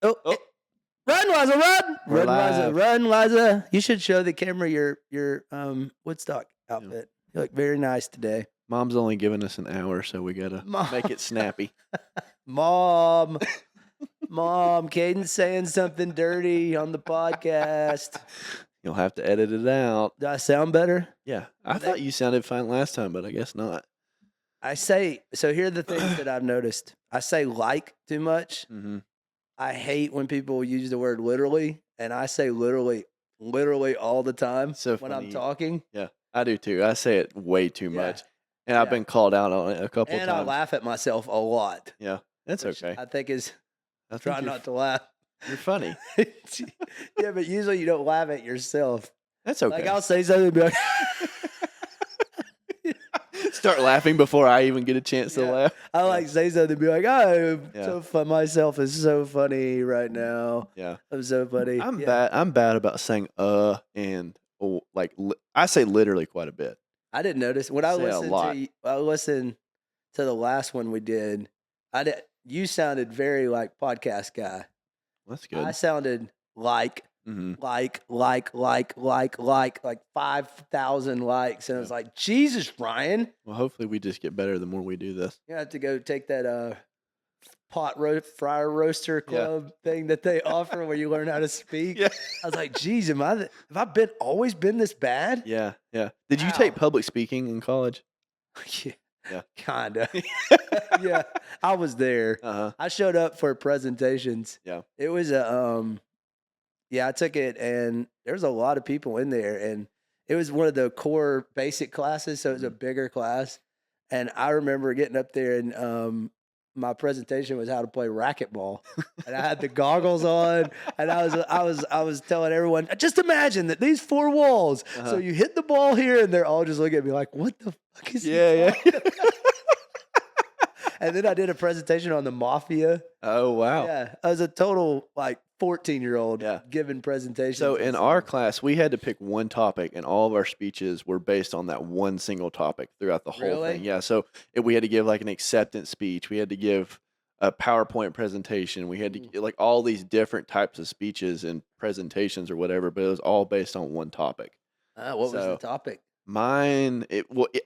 Oh, Oh. Run, Liza, run! We're Run, Liza, live. run, Liza. You should show the camera your Woodstock outfit. You look very nice today. Mom's only giving us an hour, so we gotta make it snappy. Mom, Caden's saying something dirty on the podcast. You'll have to edit it out. Do I sound better? Yeah, I thought you sounded fine last time, but I guess not. I say, so here are the things that I've noticed. I say like too much. Mm-hmm. I hate when people use the word literally, and I say literally all the time So when I'm funny. talking. Yeah, I do too. I say it way too Yeah. much, and I've been called out on it a couple And times. I laugh at myself a lot. Yeah, that's which okay. I think is I think try not to laugh. You're funny. Yeah, but usually you don't laugh at yourself. That's okay. Like I'll say something and be like, Start laughing before I even get a chance to laugh. I like say something and be like, oh, so fun. Myself is so funny right now. Yeah, I'm so funny. I'm bad about saying and I say literally quite a bit. I didn't notice when I listened to the last one we did. You sounded very like podcast guy. That's good. I sounded like. Mm-hmm. like 5,000 likes, and I was like, Jesus, Ryan. Well, hopefully we just get better the more we do this. You have to go take that fryer roaster club thing that they offer where you learn how to speak. Yeah. I was like, geez, have I always been this bad? Yeah. Did you take public speaking in college? Yeah. Kinda. Yeah, I was there. Uh-huh. I showed up for presentations. Yeah. It was I took it, and there's a lot of people in there, and it was one of the core basic classes, so it was a bigger class. And I remember getting up there, and my presentation was how to play racquetball, and I had the goggles on, and I was telling everyone, just imagine that these four walls. So you hit the ball here, and they're all just looking at me like, what the fuck is yeah. And then I did a presentation on the mafia. Oh wow. Yeah, I was a total 14-year-old giving presentations. So in our class, we had to pick one topic, and all of our speeches were based on that one single topic throughout the whole thing. Yeah. So we had to give an acceptance speech. We had to give a PowerPoint presentation. We had to get all these different types of speeches and presentations or whatever, but it was all based on one topic. What was the topic? Mine,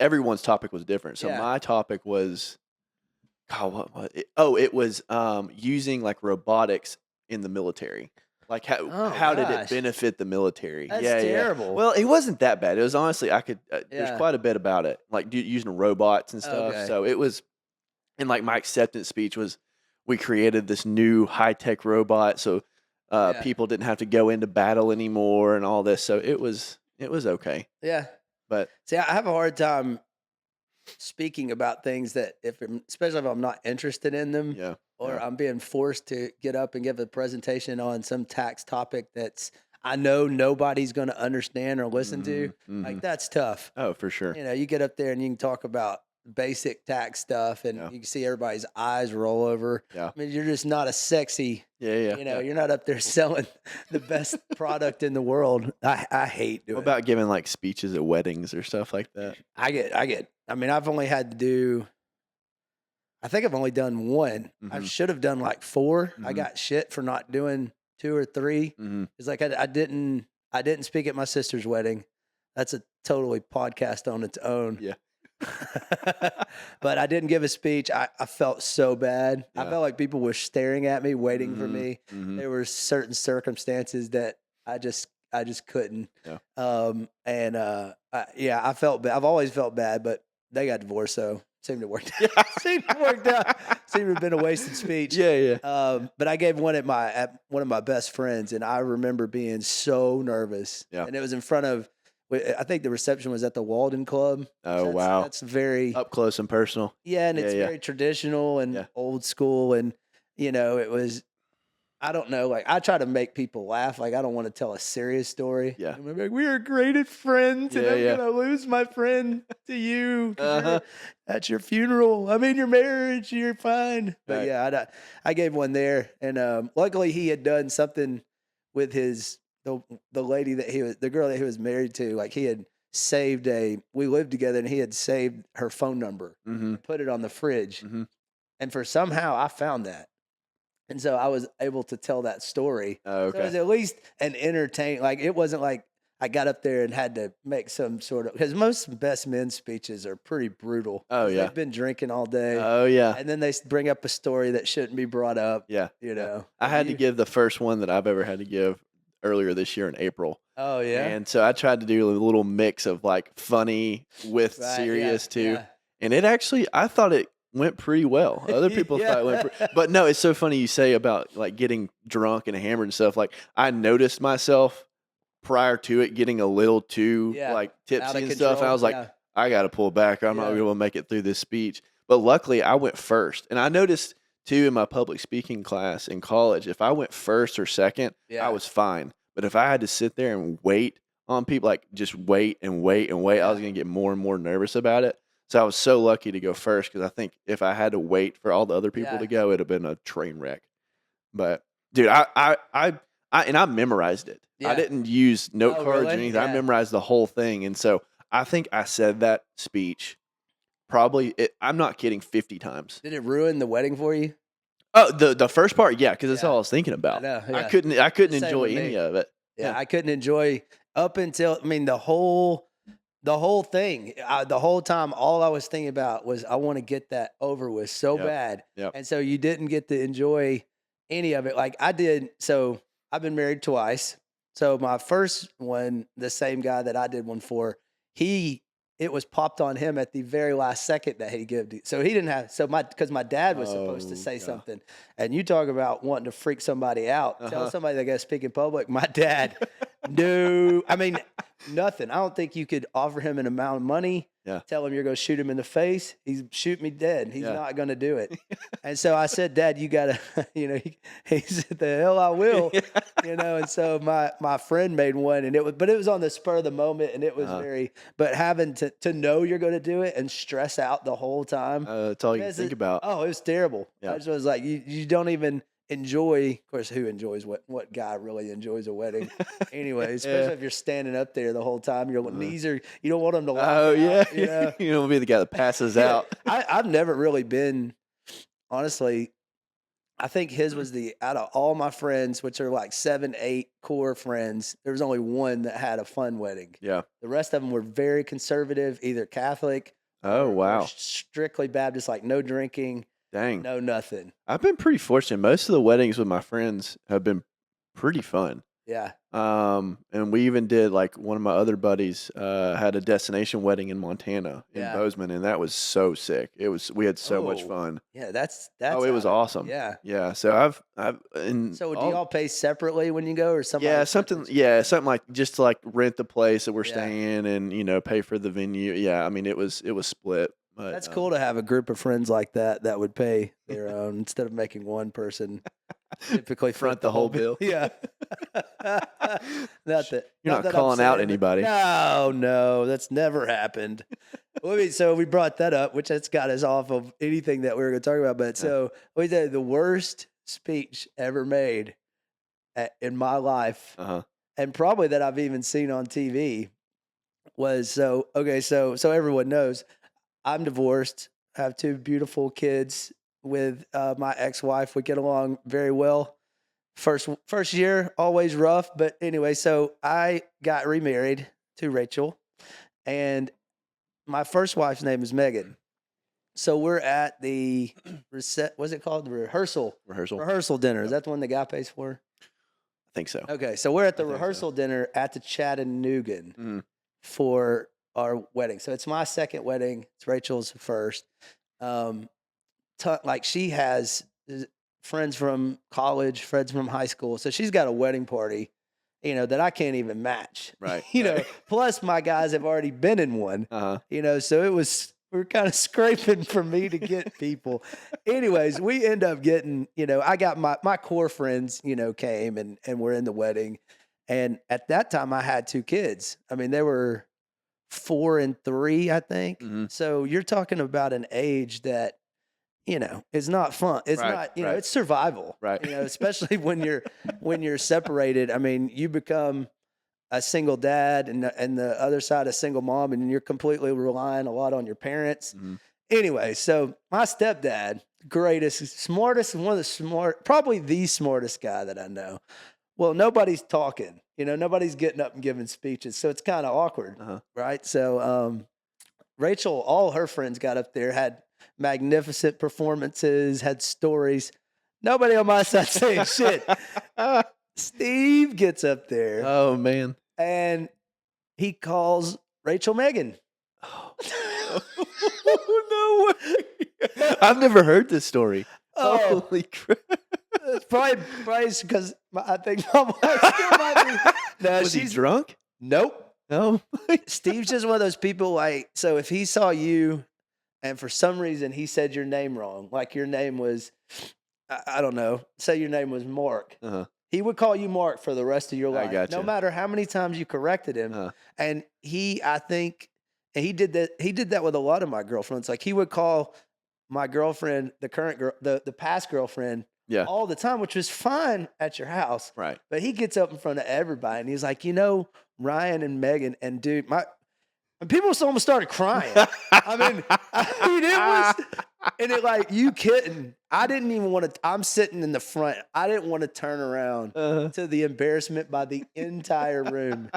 everyone's topic was different. So my topic was, God, it was using robotics in the military. How did it benefit the military? That's terrible. Well, it wasn't that bad. It was honestly, there's quite a bit about it, using robots and stuff. Okay. So it was, and my acceptance speech was, we created this new high-tech robot, so people didn't have to go into battle anymore and all this. So it was okay. Yeah. But see, I have a hard time speaking about things that especially if I'm not interested in them, or I'm being forced to get up and give a presentation on some tax topic that's I know nobody's going to understand or listen to. That's tough. Oh, for sure. You get up there and you can talk about basic tax stuff, and you can see everybody's eyes roll over. Yeah. I mean, you're just not a sexy. You're not up there selling the best product in the world. I hate doing. What about giving speeches at weddings or stuff like that? I get. I mean, I've only had to do. I think I've only done one. I should have done 4. I got shit for not doing 2 or 3. It's I didn't speak at my sister's wedding. That's a totally podcast on its own. Yeah. But I didn't give a speech. I felt so bad. I felt like people were staring at me, waiting for me. There were certain circumstances that I just couldn't. Yeah. I felt bad. I've always felt bad, but they got divorced, so seemed to work out. Seemed to have been a wasted speech. Yeah. But I gave one at one of my best friends, and I remember being so nervous. Yeah. And it was in front of. I think the reception was at the Walden Club. Oh, wow. That's very up close and personal. Yeah, and it's very traditional and old school, and it was. I don't know. I try to make people laugh. I don't want to tell a serious story. Yeah. I'm like, we are great at friends, and I'm gonna lose my friend to you. At your funeral. I mean, your marriage. You're fine. But I gave one there, and luckily he had done something with the lady the girl that he was married to. He had saved we lived together, and he had saved her phone number, put it on the fridge, and somehow I found that. And so I was able to tell that story. Oh, So it was okay. at least an entertain. Like it wasn't like I got up there and had to make some sort of, because most best men speeches are pretty brutal Oh, because yeah. they've been drinking all day, Oh, yeah. and then they bring up a story that shouldn't be brought up. Yeah. You Yeah. know, I have had to you? give the first one that I've ever had to give earlier this year in April. Oh yeah, And so I tried to do a little mix of like funny with right. Yeah, serious too. yeah, And it actually, I thought it went pretty well. Other people thought it went yeah, but no, it's so funny you say about like getting drunk and hammered and stuff. Like I noticed myself prior to it getting a little too yeah. like Out tipsy of and stuff. And I control. was like, Yeah, I got to pull back. I'm not yeah, going to be able to make it through this speech. But luckily, I went first. And I noticed too in my public speaking class in college, if I went first or second, I yeah, was fine. But if I had to sit there and wait on people, like just wait and wait and wait, I was yeah, going to get more and more nervous about it. So I was so lucky to go first because I think if I had to wait for all the other people to yeah, go, it'd have been a train wreck. But dude, and I memorized it. I yeah. didn't use note Oh cards or really? anything. I Yeah. memorized the whole thing, and so I think I said that speech probably. I'm not kidding, 50 times. Did it ruin the wedding for you? Oh, the first part, yeah, because that's all Yeah, I was thinking I about. know. I Yeah, couldn't I couldn't the same enjoy with any me. of it. Yeah, Yeah, I couldn't enjoy up until, I mean, the whole thing. The whole time, all I was thinking about was I want to get that over with so yep, bad. yep. And so you didn't get to enjoy any of it like I did. So I've been married twice. So my first one, the same guy that I did one for, he it was popped on him at the very last second that he gave. So he didn't have, so because my dad was supposed to Oh say yeah. something, and you talk about wanting to freak somebody out, Uh tell huh. somebody they got to speak in public. My dad, no, I mean nothing. I don't think you could offer him an amount of money, Yeah. tell him you're going to shoot him in the face. He's shoot me dead. He's Yeah. not going to do it. And so I said, Dad, you got to, he said, the hell I will. Yeah. And so my friend made one, and but it was on the spur of the moment, and it was Uh-huh. but having to know you're going to do it and stress out the whole time. That's all you can Because think about. oh, it was terrible. I Yeah. just was like, you don't even enjoy. Of course, who enjoys what guy really enjoys a wedding? Anyway, especially Yeah. if you're standing up there the whole time, your Uh-huh. knees are, you don't want them to lock Oh yeah. out, you know. You don't wanna be the guy that passes Yeah, out. I've never really been, honestly. I think his was out of all my friends, which are like 7, 8 core friends, there was only one that had a fun wedding. Yeah. The rest of them were very conservative, either Catholic Oh or wow. strictly Baptist, like no drinking, Dang. no nothing. I've been pretty fortunate. Most of the weddings with my friends have been pretty fun. Yeah. And we even did like one of my other buddies had a destination wedding in Montana in Yeah. Bozeman, and that was so sick. We had so much Oh, fun. yeah, that's Oh, it was awesome. Yeah. Yeah. So I've and So do all, y'all pay separately when you go, or somebody yeah, separates you? something like just to like rent the place that we're Yeah. staying and pay for the venue. Yeah, I mean it was split. But That's cool to have a group of friends like that would pay their own instead of making one person typically front the whole bill. Yeah. Not that You're not that I'm calling out saying that- anybody. No, that's never happened. So we brought that up, which that's got us off of anything that we were going to talk about. But so we did the worst speech ever made in my life, Uh-huh. and probably that I've even seen on TV was so everyone knows I'm divorced. I have 2 beautiful kids with my ex-wife. We get along very well. First year, always rough, but anyway, so I got remarried to Rachel, and my first wife's name is Megan. So we're at the what's it called? The rehearsal dinner. Is that the one the guy pays for? I think so. Okay, so we're at the I think so. rehearsal dinner at the Chattanooga Mhm. for our wedding. So it's my second wedding. It's Rachel's first. Like she has friends from college, friends from high school. So she's got a wedding party, that I can't even match. Right. Plus my guys have already been in one. Uh-huh. So we were kind of scraping for me to get people. Anyways, we end up getting, I got my core friends, came and were in the wedding. And at that time I had 2 kids. I mean, they were 4 and 3, I think. Mhm. So you're talking about an age that, is not fun. It's Right, not, right. it's survival. Right. Especially when you're separated. I mean, you become a single dad and the other side a single mom, and you're completely relying a lot on your parents. Mhm. Anyway, so my stepdad, greatest, smartest, one of the probably the smartest guy that I know. Well, nobody's talking, nobody's getting up and giving speeches. So it's kind of awkward, right? So Rachel, all her friends got up there, had magnificent performances, had stories. Nobody on my side saying shit. Steve gets up there. Oh, man. And he calls Rachel Megan. Oh, no way. I've never heard this story. Oh. Holy crap. It's probably because I think my wife still might be. No, Was he drunk? Nope. No. Steve's just one of those people, so if he saw you and for some reason he said your name wrong, like your name was, I don't know, say your name was Mark. He would call you Mark for the rest of your life. Gotcha. No matter how many times you corrected him. And I think he did that with a lot of my girlfriends. Like he would call my girlfriend, the current girl, the past girlfriend, all the time, which was fine at your house. Right. But he gets up in front of everybody and he's like, Ryan and Megan, and dude, and people almost started crying. I mean, it was, and it like, you kidding. I didn't even want to, I'm sitting in the front. I didn't want to turn around to the embarrassment by the entire room.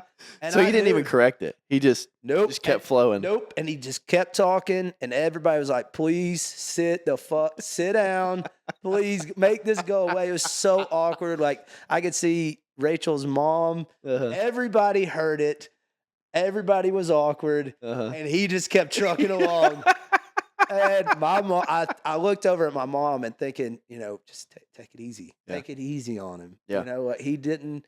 And so he didn't even correct it. He just, just kept flowing. Nope. And he just kept talking. And everybody was like, please sit down. Please make this go away. It was so awkward. Like I could see Rachel's mom. Everybody heard it. Everybody was awkward, and he just kept trucking along. And my mom, I looked over at my mom and thinking, just take it easy. Take it easy on him. Yeah. He didn't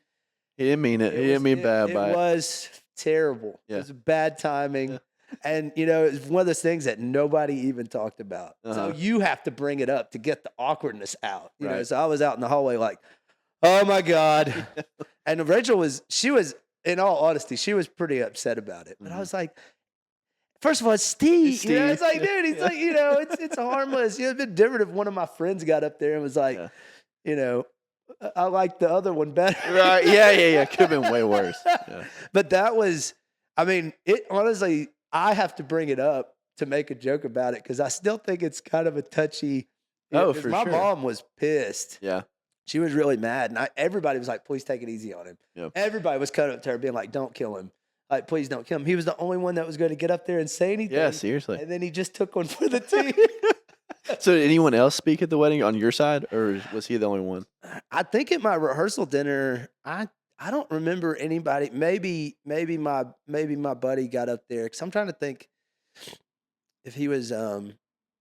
mean it. He didn't mean bad by it. It was terrible. Yeah. It was bad timing. Yeah. And, it was one of those things that nobody even talked about. So you have to bring it up to get the awkwardness out. You know, so I was out in the hallway like, oh, my God. And Rachel she was, in all honesty, she was pretty upset about it. But I was like, first of all, it's Steve. It's like, dude, he's like, it's harmless. It'd been different if one of my friends got up there and was like, I like the other one better. Right. Yeah. Could have been way worse. Yeah. But that was, honestly, I have to bring it up to make a joke about it because I still think it's kind of a touchy. For sure. My mom was pissed. Yeah. She was really mad. And everybody was like, please take it easy on him. Yep. Everybody was coming up to her being like, don't kill him. Like, please don't kill him. He was the only one that was going to get up there and say anything. Yeah, seriously. And then he just took one for the team. So did anyone else speak at the wedding on your side, or was he the only one? I think at my rehearsal dinner, I don't remember anybody. Maybe my buddy got up there because I'm trying to think if he was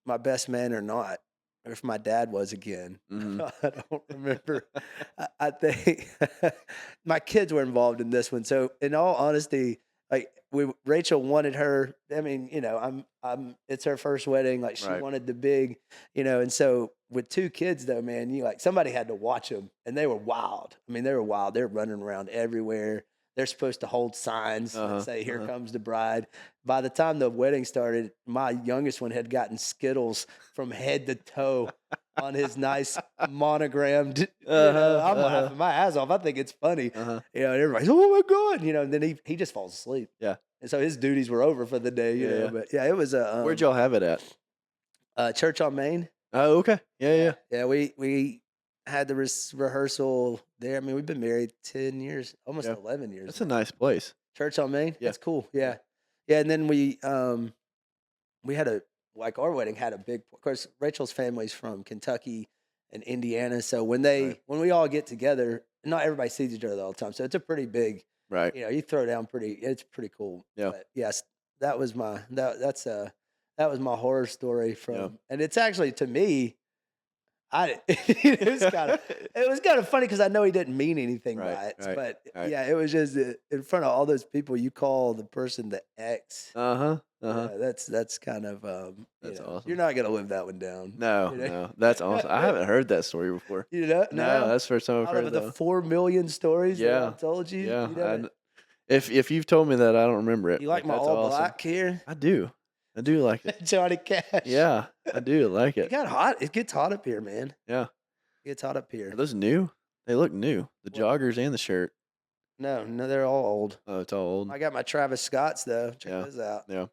my best man or not. Or if my dad was again. I don't remember. I think my kids were involved in this one. So in all honesty, like Rachel wanted her. I mean, it's her first wedding. Like she wanted the big, and so with two kids though, man, somebody had to watch them and they were wild. I mean, they were wild. They're running around everywhere. They're supposed to hold signs that say, here comes the bride. By the time the wedding started, my youngest one had gotten Skittles from head to toe on his nice monogrammed. I'm laughing my ass off. I think it's funny. And everybody's, oh my God. And then he just falls asleep. Yeah. And so his duties were over for the day. You know? But yeah, it was a. Where'd y'all have it at? Church on Main. Oh, okay. Yeah. Yeah, we had the rehearsal there. I mean, we've been married 10 years, almost 11 years. That's a nice place. Church on Main? Yeah. That's cool. Yeah. Yeah, and then we had our wedding had a big, of course, Rachel's family's from Kentucky and Indiana. So when we all get together, not everybody sees each other all the time. So it's a pretty big, you throw down it's pretty cool. Yeah. But yes, that was my horror story from, and it's actually, to me, it was kind of funny because I know he didn't mean anything by it, but it was just in front of all those people. You call the person the ex. That's kind of that's awesome. You're not gonna live that one down. No, that's awesome. I haven't heard that story before. No, that's the first time I've heard of the 4 million stories that I've told you. Yeah, if you've told me that, I don't remember it. You like my all black here? I do like it. Johnny Cash. Yeah, I do like it. It got hot. It gets hot up here, man. Yeah. It gets hot up here. Are those new? They look new. The joggers and the shirt. No, they're all old. Oh, it's all old. I got my Travis Scotts, though. Check those out. Yeah.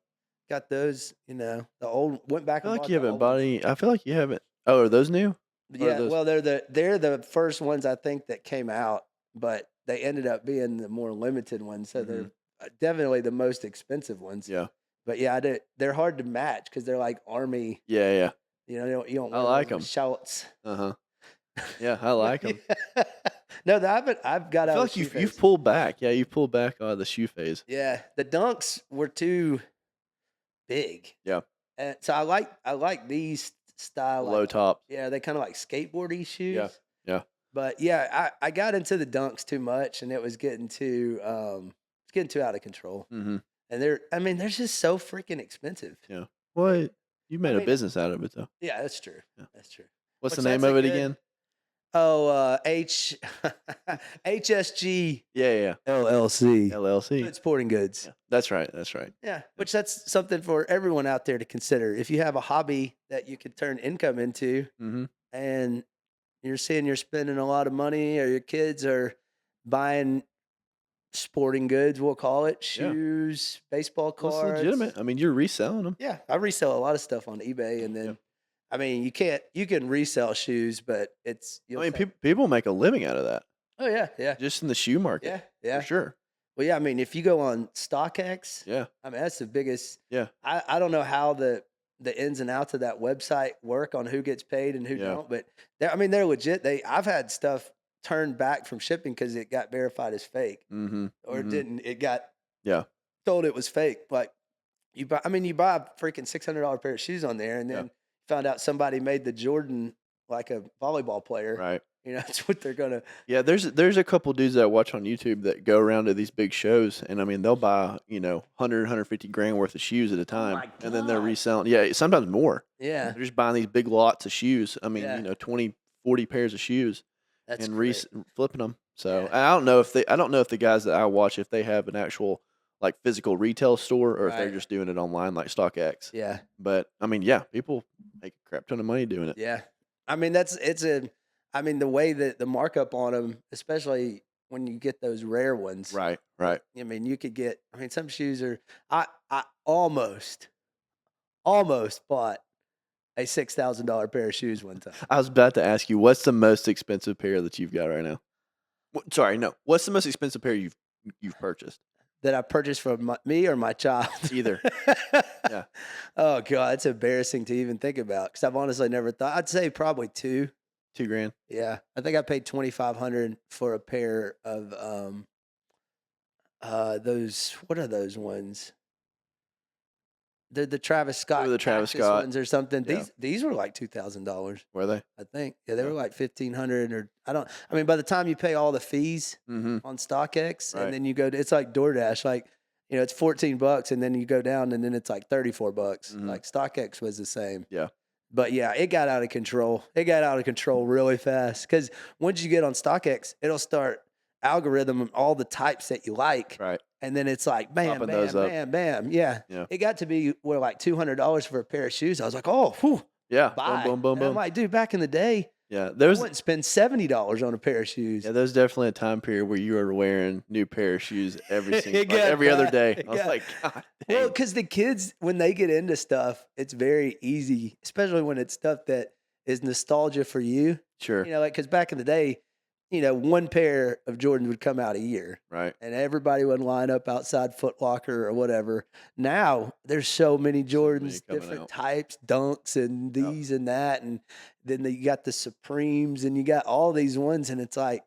got those. The old went back I feel and like bought you the haven't old bought ones. any. I feel like you haven't. Oh, are those new? Or are Yeah, those? well, they're the first ones I think that came out, but they ended up being the more limited ones, so Mhm. they're definitely the most expensive ones. Yeah. But yeah, they're hard to match because they're like army. Yeah, yeah. You don't I wear like those with them. shorts. Uh-huh. Yeah, I like them. No, I've got I feel out of like shoe you've phase. pulled back. Yeah, you've pulled back on the shoe phase. Yeah, the dunks were too big, Yeah. and so I like these style The low like tops. yeah they kind of like skateboardy Yeah. shoes. Yeah. But yeah, I got into the dunks too much, and it was getting too out of control. Mhm. And they're just so freaking expensive. Yeah. Well, you I made a mean, business out of it though. yeah, that's true. Yeah. That's true. What's the Which name that's a of it good. again? Oh, HSG Yeah, yeah, yeah. LLC, LLC. Good Sporting Goods. Yeah. That's right. That's right. Yeah, which that's something for everyone out there to consider. If you have a hobby that you could turn income into, Mhm. and you're seeing you're spending a lot of money, or your kids are buying sporting goods, we'll call it, Yeah. shoes, baseball Well, it's cards. legitimate. I mean, you're reselling them. Yeah, I resell a lot of stuff on eBay, and Yep. then, I mean, you can resell shoes, but I you'll mean, take. people make a living out of that, Oh yeah, yeah, just in the shoe market, yeah, for yeah. sure. Well, yeah, I mean, if you go on StockX, Yeah. I mean, that's the biggest. Yeah. I don't know how the ins and outs of that website work on who gets paid and who Yeah. don't, but they're legit. I've had stuff turned back from shipping because it got verified as fake, Mhm. or it Mhm. didn't. It got Yeah. told it was fake. Like you buy a freaking $600 pair of shoes on there, and Yeah. then found out somebody made the Jordan like a volleyball player. Right. That's what they're gonna. Yeah, there's a couple dudes that I watch on YouTube that go around to these big shows, and I mean they'll buy 150 grand worth of shoes at a Oh time, my and then they're god! reselling. Yeah, sometimes more. Yeah, They're just buying these big lots of shoes. I mean, yeah, 20, 40 pairs of shoes that's and great. flipping them. So Yeah, I don't know if the guys that I watch if they have an actual like physical retail store or if they're right. just doing it online like StockX. Yeah, But I mean, yeah, people make a crap ton of money doing it. yeah. I mean, the way that the markup on them, especially when you get those rare ones. Right, right. I mean, you could get. I mean, some shoes are. I almost bought a $6,000 pair of shoes one time. I was about to ask you, what's the most expensive pair that you've got right now? Sorry, no. What's the most expensive pair you've purchased? That I purchased for me or my child. Either. Yeah. Oh god, it's embarrassing to even think about because I've honestly never thought. I'd say probably two. $2,000. Yeah, I think I paid 2,500 for a pair of those. What are those ones? They're the Travis They were Scott the Travis cactus Scott. ones or something. Yeah. These were like $2,000. Were they? I think. Yeah, they Yeah. were like 1,500 or I don't. I mean, by the time you pay all the fees Mhm. on StockX Right. and then you go, it's like DoorDash. Like it's $14 and then you go down and then it's like $34. Mhm. Like StockX was the same. Yeah. But yeah, it got out of control. It got out of control really fast because once you get on StockX, it'll start algorithm all the types that you like. Right. And then it's like bam, Popping bam, those up. bam, bam. Yeah. Yeah. It got to be where like $200 for a pair of shoes. I was like, oh, whew, Yeah. buy. Boom, boom, boom, And I'm boom. like, dude, back in the day, Yeah. I wouldn't spend $70 on a pair of shoes. Yeah, there's definitely a time period where you were wearing new pair of shoes every single It got every other bad. day. It I was got- like, God Well, dang. because the kids, when they get into stuff, it's very easy, especially when it's stuff that is nostalgia for you. Sure. Like, because back in the day, one pair of Jordans would come out a year Right. and everybody would line up outside Foot Locker or whatever. Now there's so many So many Jordans, coming different out. types, dunks and Yep. these and that. And then you got the Supremes and you got all these ones. And it's like,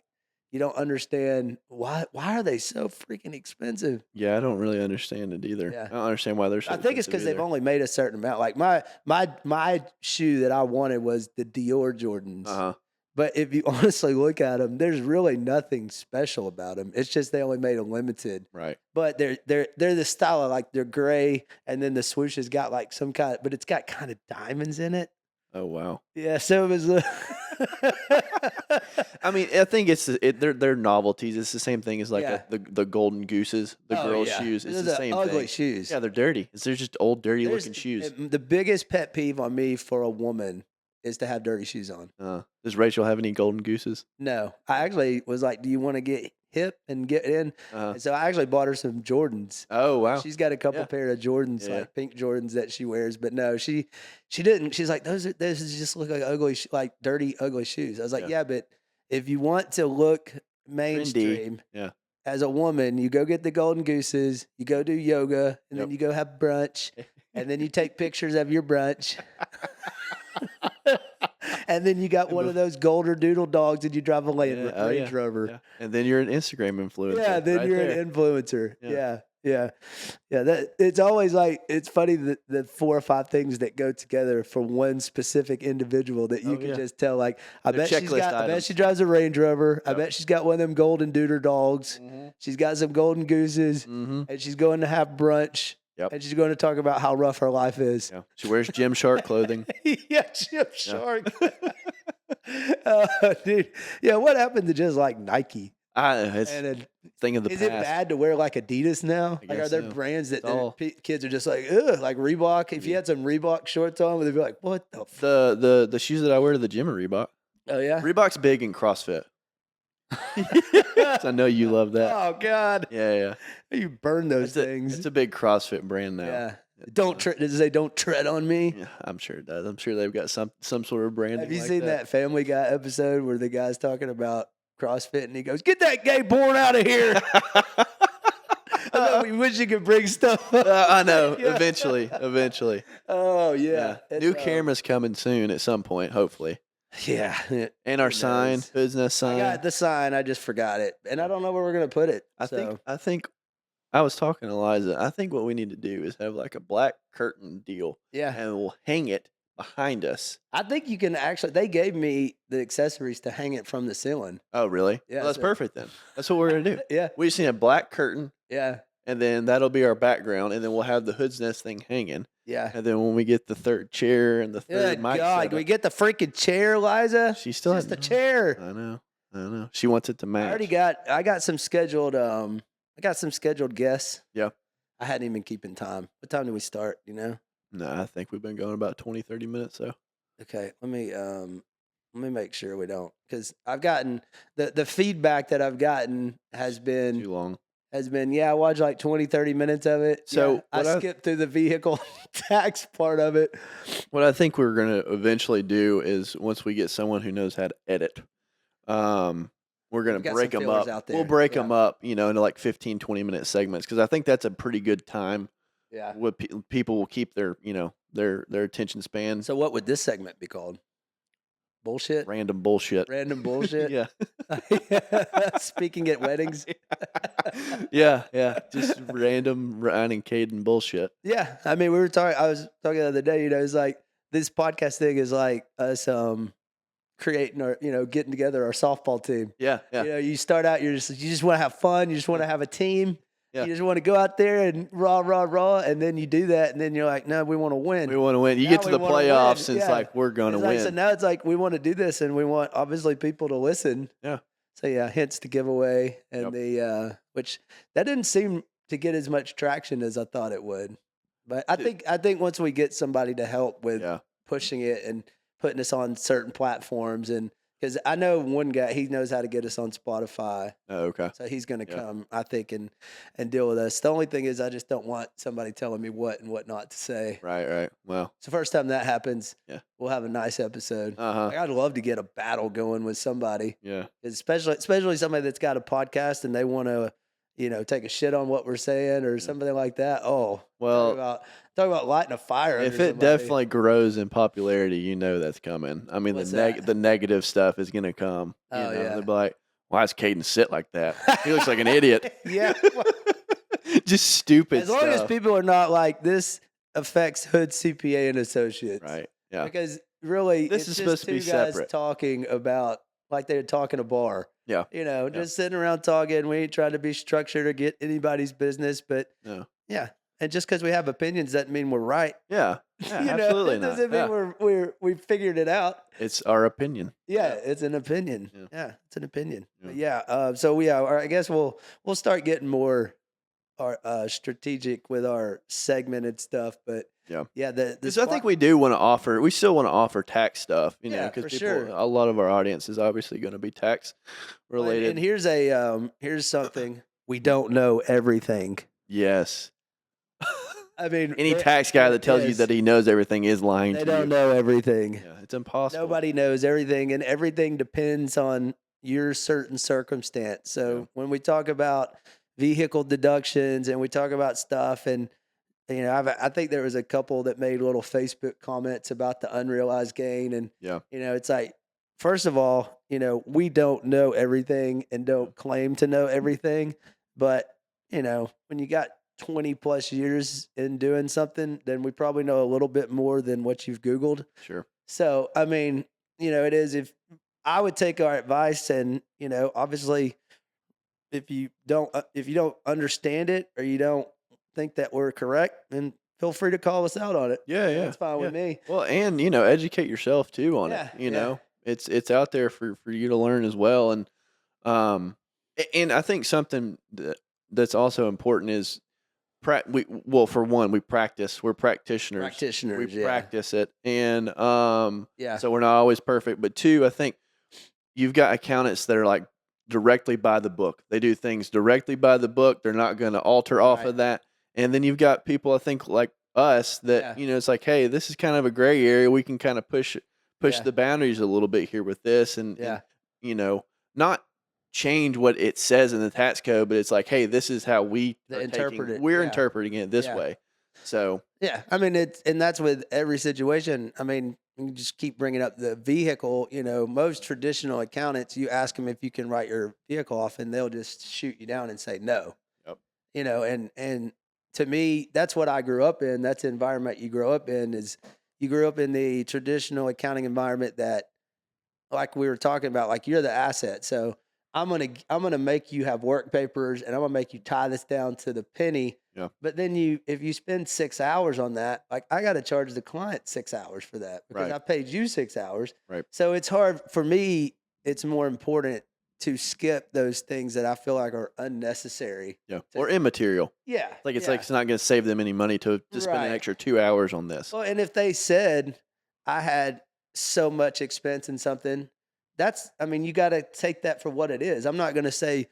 you don't understand why are they so freaking expensive? Yeah, I don't really understand it either. Yeah. I don't understand why they're so I think it's because expensive they've either. only made a certain amount. Like my shoe that I wanted was the Dior Jordans. Uh-huh. But if you honestly look at them, there's really nothing special about them. It's just they only made them limited. Right. But they're the style of like they're gray, and then the swoosh has got like some kind, but it's got kind of diamonds in it. Oh wow. Yeah, so it was. I mean, I think they're novelties. It's the same thing as like Yeah. the golden gooses, the Oh, girls' yeah. shoes. It's Those the are same ugly thing. shoes. Yeah, they're dirty. They're just old, dirty looking shoes. The biggest pet peeve on me for a woman is to have dirty shoes on. Does Rachel have any golden gooses? No, I actually was like, "Do you want to get hip and get in. And so I actually bought her some Jordans. Oh wow. She's got a couple pair of Jordans, like pink Jordans that she wears. But no, she didn't. She's like, those just look like ugly, like dirty, ugly shoes. I was like, yeah, but if you want to look mainstream, as a woman, you go get the golden gooses, you go do yoga, and then you go have brunch, and then you take pictures of your brunch. And then you got one of those golden doodle dogs and you drive a Range Rover. Yeah. And then you're an Instagram influencer. Yeah, then you're an influencer. Yeah. That it's always like, it's funny that the 4 or 5 things that go together for one specific individual that you can just tell, like, I bet she drives a Range Rover. I bet she's got one of them golden doodle dogs. She's got some golden gooses, and she's going to have brunch. And she's going to talk about how rough her life is. Yeah. She wears Gymshark clothing. Gymshark. Dude. Yeah, what happened to just like Nike? It's a thing of the past. Is it bad to wear like Adidas now? Like, are there brands that kids are just like, ugh, like Reebok? If you had some Reebok shorts on, they'd be like, what the The shoes that I wear to the gym are Reebok. Oh, yeah? Reebok's big in CrossFit. I know you love that. Oh, God. Yeah. You burn those things. It's a big CrossFit brand now. Yeah. Does it say don't tread on me? Yeah, I'm sure it does. I'm sure they've got some sort of branding. Have you seen that Family Guy episode where the guy's talking about CrossFit and he goes, "Get that gay porn out of here." We wish you could bring stuff up. I know. Eventually. Oh, yeah. New cameras coming soon at some point, hopefully. Yeah. And our sign, Hood's Nest sign. I got the sign. I just forgot it. And I don't know where we're going to put it. I think I was talking to Eliza. I think what we need to do is have like a black curtain deal. Yeah. And we'll hang it behind us. I think you can actually, they gave me the accessories to hang it from the ceiling. Oh, really? Yeah. Well, that's perfect then. That's what we're going to do. Yeah. We just need a black curtain. Yeah. And then that'll be our background. And then we'll have the Hood's Nest thing hanging. Yeah. And then when we get the third chair and the third mic God, can we get the freaking chair, Liza? She still has the chair. I know. She wants it to match. I got some scheduled guests. Yeah. I hadn't even keeping time. What time did we start, you know? No, I think we've been going about 20, 30 minutes so. Okay, let me make sure we don't, because I've gotten the feedback that I've gotten has been too long. I watched like 20, 30 minutes of it. So I skipped through the vehicle tax part of it. What I think we're going to eventually do is once we get someone who knows how to edit, we're going to break them up. We'll break them up, into like 15, 20-minute segments, because I think that's a pretty good time. Yeah. What people will keep their, their attention span. So what would this segment be called? Bullshit? Random bullshit. Random bullshit? Yeah. Speaking at weddings? Yeah. Just random Ryan and Caden bullshit. Yeah. I mean, I was talking the other day, it's like this podcast thing is like us creating our, getting together our softball team. Yeah. You start out, you just want to have fun, you just want to have a team. Yeah. You just want to go out there and rah, and then you do that, and then you're like, no, we want to win. We want to win. You get to the playoffs, and it's like, we're going to win. So now it's like, we want to do this, and we want, obviously, people to listen. Yeah. So, hence the giveaway, and which that didn't seem to get as much traction as I thought it would. But I think once we get somebody to help with pushing it and putting us on certain platforms, and because I know one guy, he knows how to get us on Spotify. Oh, okay. So he's going to come, I think, and deal with us. The only thing is I just don't want somebody telling me what and what not to say. Right. Well. It's the first time that happens. Yeah. We'll have a nice episode. Uh-huh. I'd love to get a battle going with somebody. Yeah. Especially somebody that's got a podcast and they want to, take a shit on what we're saying or something like that. Oh, well, talk about lighting a fire. If it definitely grows in popularity, that's coming. I mean, the negative stuff is going to come. Yeah. They'll be like, why is Caden sit like that? He looks like an idiot. Yeah. Just stupid stuff. As long as people are not like, this affects Hood CPA and Associates. Right. Yeah. Because really, this is supposed to be separate. Talking about, like they're talking a bar. Yeah. Just sitting around talking. We ain't trying to be structured or get anybody's business, but yeah. And just because we have opinions doesn't mean we're right. Yeah. Absolutely not. It doesn't mean we figured it out. It's our opinion. Yeah, it's an opinion. Yeah, it's an opinion. Yeah. I guess we'll start getting more strategic with our segment and stuff. But Yeah. Yeah, the Because I think we still want to offer tax stuff, Yeah, because for people, sure. a lot of our audience is obviously going to be tax Well, and related. here's something, we don't know everything. Yes. I mean, Any tax guy that tells you that he knows everything is lying they to you. don't know everything. Yeah, it's impossible. Nobody knows everything, and everything depends on your certain circumstance. So when we talk about vehicle deductions and we talk about stuff, and I think there was a couple that made little Facebook comments about the unrealized gain, and Yeah. it's like, first of all, we don't know everything and don't claim to know everything, but when you got 20 plus years in doing something, then we probably know a little bit more than what you've Googled. Sure. So, I mean, it is, if I would take our advice, and, obviously if you don't understand it, or you don't think that we're correct, then feel free to call us out on it. Yeah, yeah. That's fine with me. Well, and educate yourself too on it. It's out there for you to learn as well. And and I think something that's also important is for one, we practice. We're practitioners. Practitioners, We practice it, and Yeah. so we're not always perfect. But two, I think you've got accountants that are like directly by the book. They do things directly by the book. They're not going to alter off of that. And then you've got people, I think, like us that it's like, hey, this is kind of a gray area. We can kind of push the boundaries a little bit here with this, and not change what it says in the tax code, but it's like, hey, this is how we're interpreting it this way. So I mean, and that's with every situation. I mean, you just keep bringing up the vehicle. Most traditional accountants, you ask them if you can write your vehicle off, and they'll just shoot you down and say no. Yep. And to me, that's what I grew up in. That's the environment you grow up in. Is you grew up in the traditional accounting environment that, like we were talking about, like, you're the asset. So I'm gonna make you have work papers, and I'm gonna make you tie this down to the penny. Yeah. But then if you spend 6 hours on that, like, I got to charge the client 6 hours for that because I paid you 6 hours. Right. So it's hard for me. It's more important to skip those things that I feel like are unnecessary. Yeah. Or immaterial. Yeah. Like it's not going to save them any money to spend an extra 2 hours on this. Well, and if they said I had so much expense in something, you got to take that for what it is. I'm not going to say,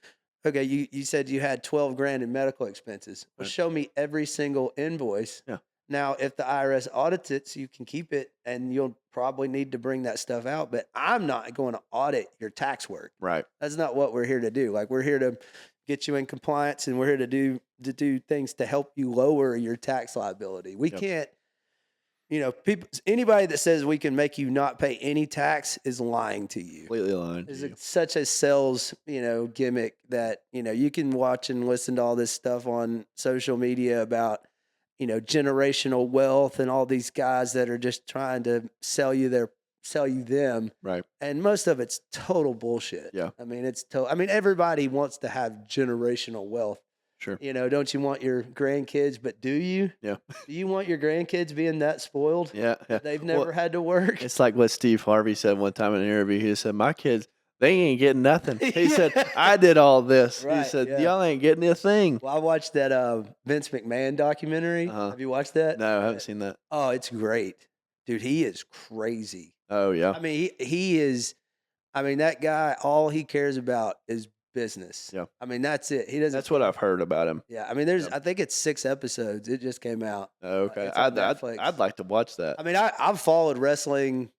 okay, you said you had 12 grand in medical expenses. Well, show me every single invoice. Yeah. Now, if the IRS audits it, so you can keep it, and you'll probably need to bring that stuff out. But I'm not going to audit your tax work. Right. That's not what we're here to do. Like, we're here to get you in compliance, and we're here to do things to help you lower your tax liability. We can't. Anybody that says we can make you not pay any tax is lying to you. Completely lying. It's such a sales, gimmick that, you can watch and listen to all this stuff on social media about, generational wealth and all these guys that are just trying to sell you them. Right. And most of it's total bullshit. Yeah. I mean, everybody wants to have generational wealth. Sure. Don't you want your grandkids, but do you? Yeah. Do you want your grandkids being that spoiled? Yeah. They've never had to work. It's like what Steve Harvey said one time in an interview. He said, my kids, they ain't getting nothing. He said, I did all this. He said, y'all ain't getting a thing. Well, I watched that Vince McMahon documentary. Have you watched that? No, I haven't seen that. Oh, it's great. Dude, he is crazy. Oh, yeah. I mean, he is, that guy, all he cares about is business. Yeah. I mean, that's it. He doesn't. That's what I've heard about him. Yeah. I mean, I think it's 6 episodes. It just came out. Oh, okay. Netflix. I'd like to watch that. I mean, I've followed wrestling.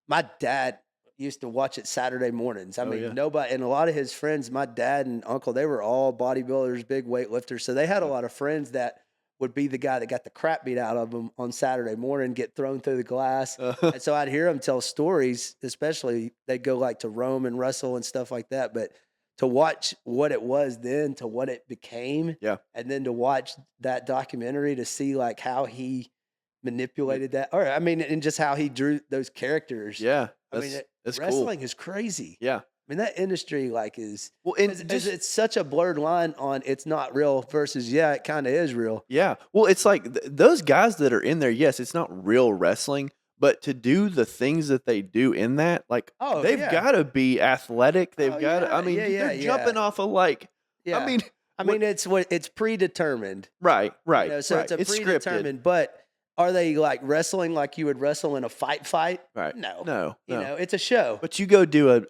My dad used to watch it Saturday mornings. Nobody, and a lot of his friends, my dad and uncle, they were all bodybuilders, big weightlifters. So they had a lot of friends that would be the guy that got the crap beat out of them on Saturday morning, get thrown through the glass. And so I'd hear them tell stories, especially they'd go like to Rome and wrestle and stuff like that. But to watch what it was then to what it became, and then to watch that documentary to see like how he manipulated that, or and just how he drew those characters. Yeah, that's wrestling is crazy. Yeah, that industry is it's such a blurred line on it's not real versus it kind of is real. Yeah, well, it's like those guys that are in there. Yes, it's not real wrestling. But to do the things that they do in that, like, they've got to be athletic. They've got to. They're jumping off of like. Yeah. It's predetermined. Right. So it's predetermined, but Are they like wrestling like you would wrestle in a fight? Right. No. No, You no. know, it's a show. But you go do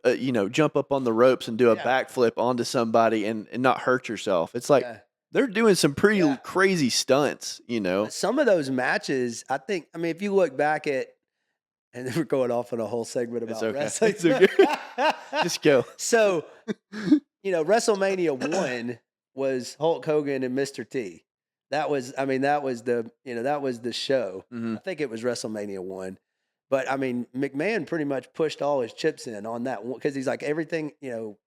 jump up on the ropes and do a Yeah. backflip onto somebody and not hurt yourself. It's like Yeah. they're doing some pretty Yeah. crazy stunts, you know. But some of those matches, I mean, if you look back at, and then we're going off on a whole segment It's about okay. wrestling. It's okay. Just go. So, WrestleMania 1 was Hulk Hogan and Mr. T. That was the show. Mhm. I think it was WrestleMania 1. But I mean, McMahon pretty much pushed all his chips in on that one because he's like, everything,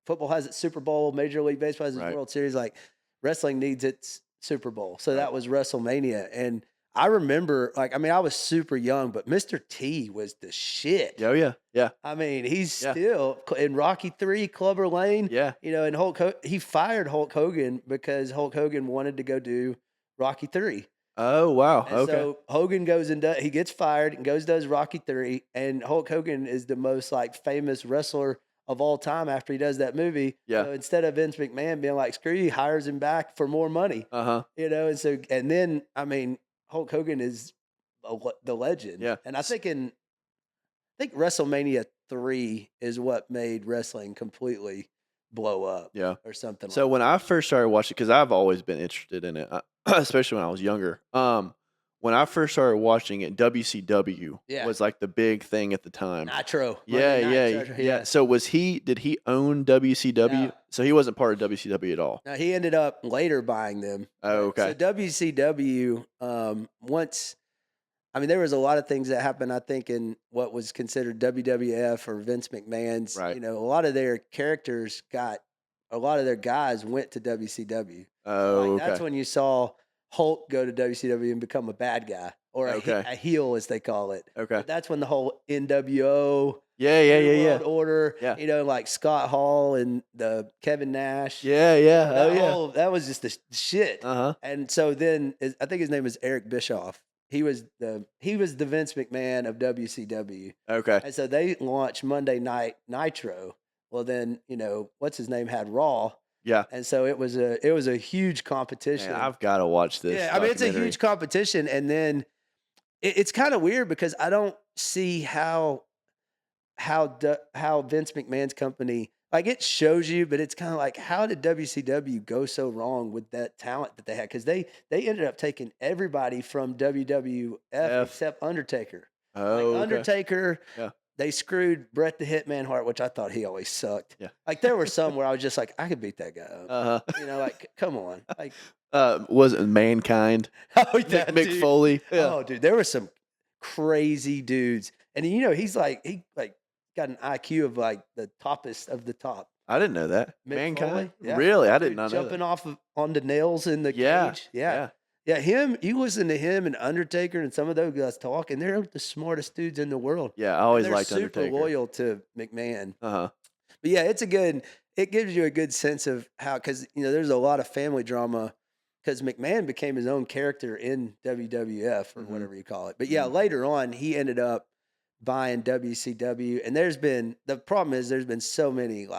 football has its Super Bowl, Major League Baseball has its Right. World Series, like wrestling needs its Super Bowl. So Right. that was WrestleMania. And I remember, I was super young, but Mr. T was the shit. Oh yeah, yeah, I mean, he's Yeah. still in Rocky 3, Clubber Lane. yeah. And he fired Hulk Hogan because Hulk Hogan wanted to go do Rocky 3. Oh wow. And Okay. so Hogan goes and he gets fired and does Rocky 3. And Hulk Hogan is the most famous wrestler of all time after he does that movie. Yeah. So instead of Vince McMahon being like, screw you, he hires him back for more money. Uh-huh. And then, I mean, Hulk Hogan is the legend. Yeah. And I think WrestleMania 3 is what made wrestling completely blow up. Yeah. Or something. So when I first started watching, because I've always been interested in it, especially when I was younger. When I first started watching it, WCW was like the big thing at the time. Nitro. Yeah. So did he own WCW? No. So he wasn't part of WCW at all. Now he ended up later buying them. Oh, okay. So WCW, there was a lot of things that happened, I think, in what was considered WWF or Vince McMahon's. Right. A lot of their characters a lot of their guys went to WCW. Oh, okay. That's when you saw Hulk go to WCW and become a bad guy or a heel, as they call it. Okay. But that's when the whole NWO, Yeah. World Order, Yeah. like Scott Hall and the Kevin Nash. Yeah. That was just the shit. Uh-huh. And so then I think his name was Eric Bischoff. He was the Vince McMahon of WCW. Okay. And so they launched Monday Night Nitro. Well, then what's his name had Raw. Yeah. And so it was a huge competition. Man, I've got to watch this. Yeah, it's a huge competition, and then it's kind of weird because I don't see how Vince McMahon's company, it shows you, but it's kind of like, how did WCW go so wrong with that talent that they had? Because they ended up taking everybody from WWF except Undertaker. Oh, okay. Undertaker. Yeah. They screwed Bret the Hitman Hart, which I thought he always sucked. Yeah. There were some where I was just like, I could beat that guy up. Uh-huh. Come on. Was it Mankind? Oh, yeah, Mick Foley. Yeah. Oh, dude, there were some crazy dudes, and he he got an IQ of the toppest of the top. I didn't know that. Mick Mankind? Foley? Yeah. Really? I did Dude, not know that. jumping off onto nails in the Yeah. cage. Yeah, you listen to him and Undertaker and some of those guys talk, and they're the smartest dudes in the world. Yeah, I always They're liked super Undertaker. loyal to McMahon. Uh-huh. But yeah, it gives you a good sense of how, because there's a lot of family drama, because McMahon became his own character in WWF or whatever you call it. But yeah, later on he ended up buying WCW, and the problem is there's been so many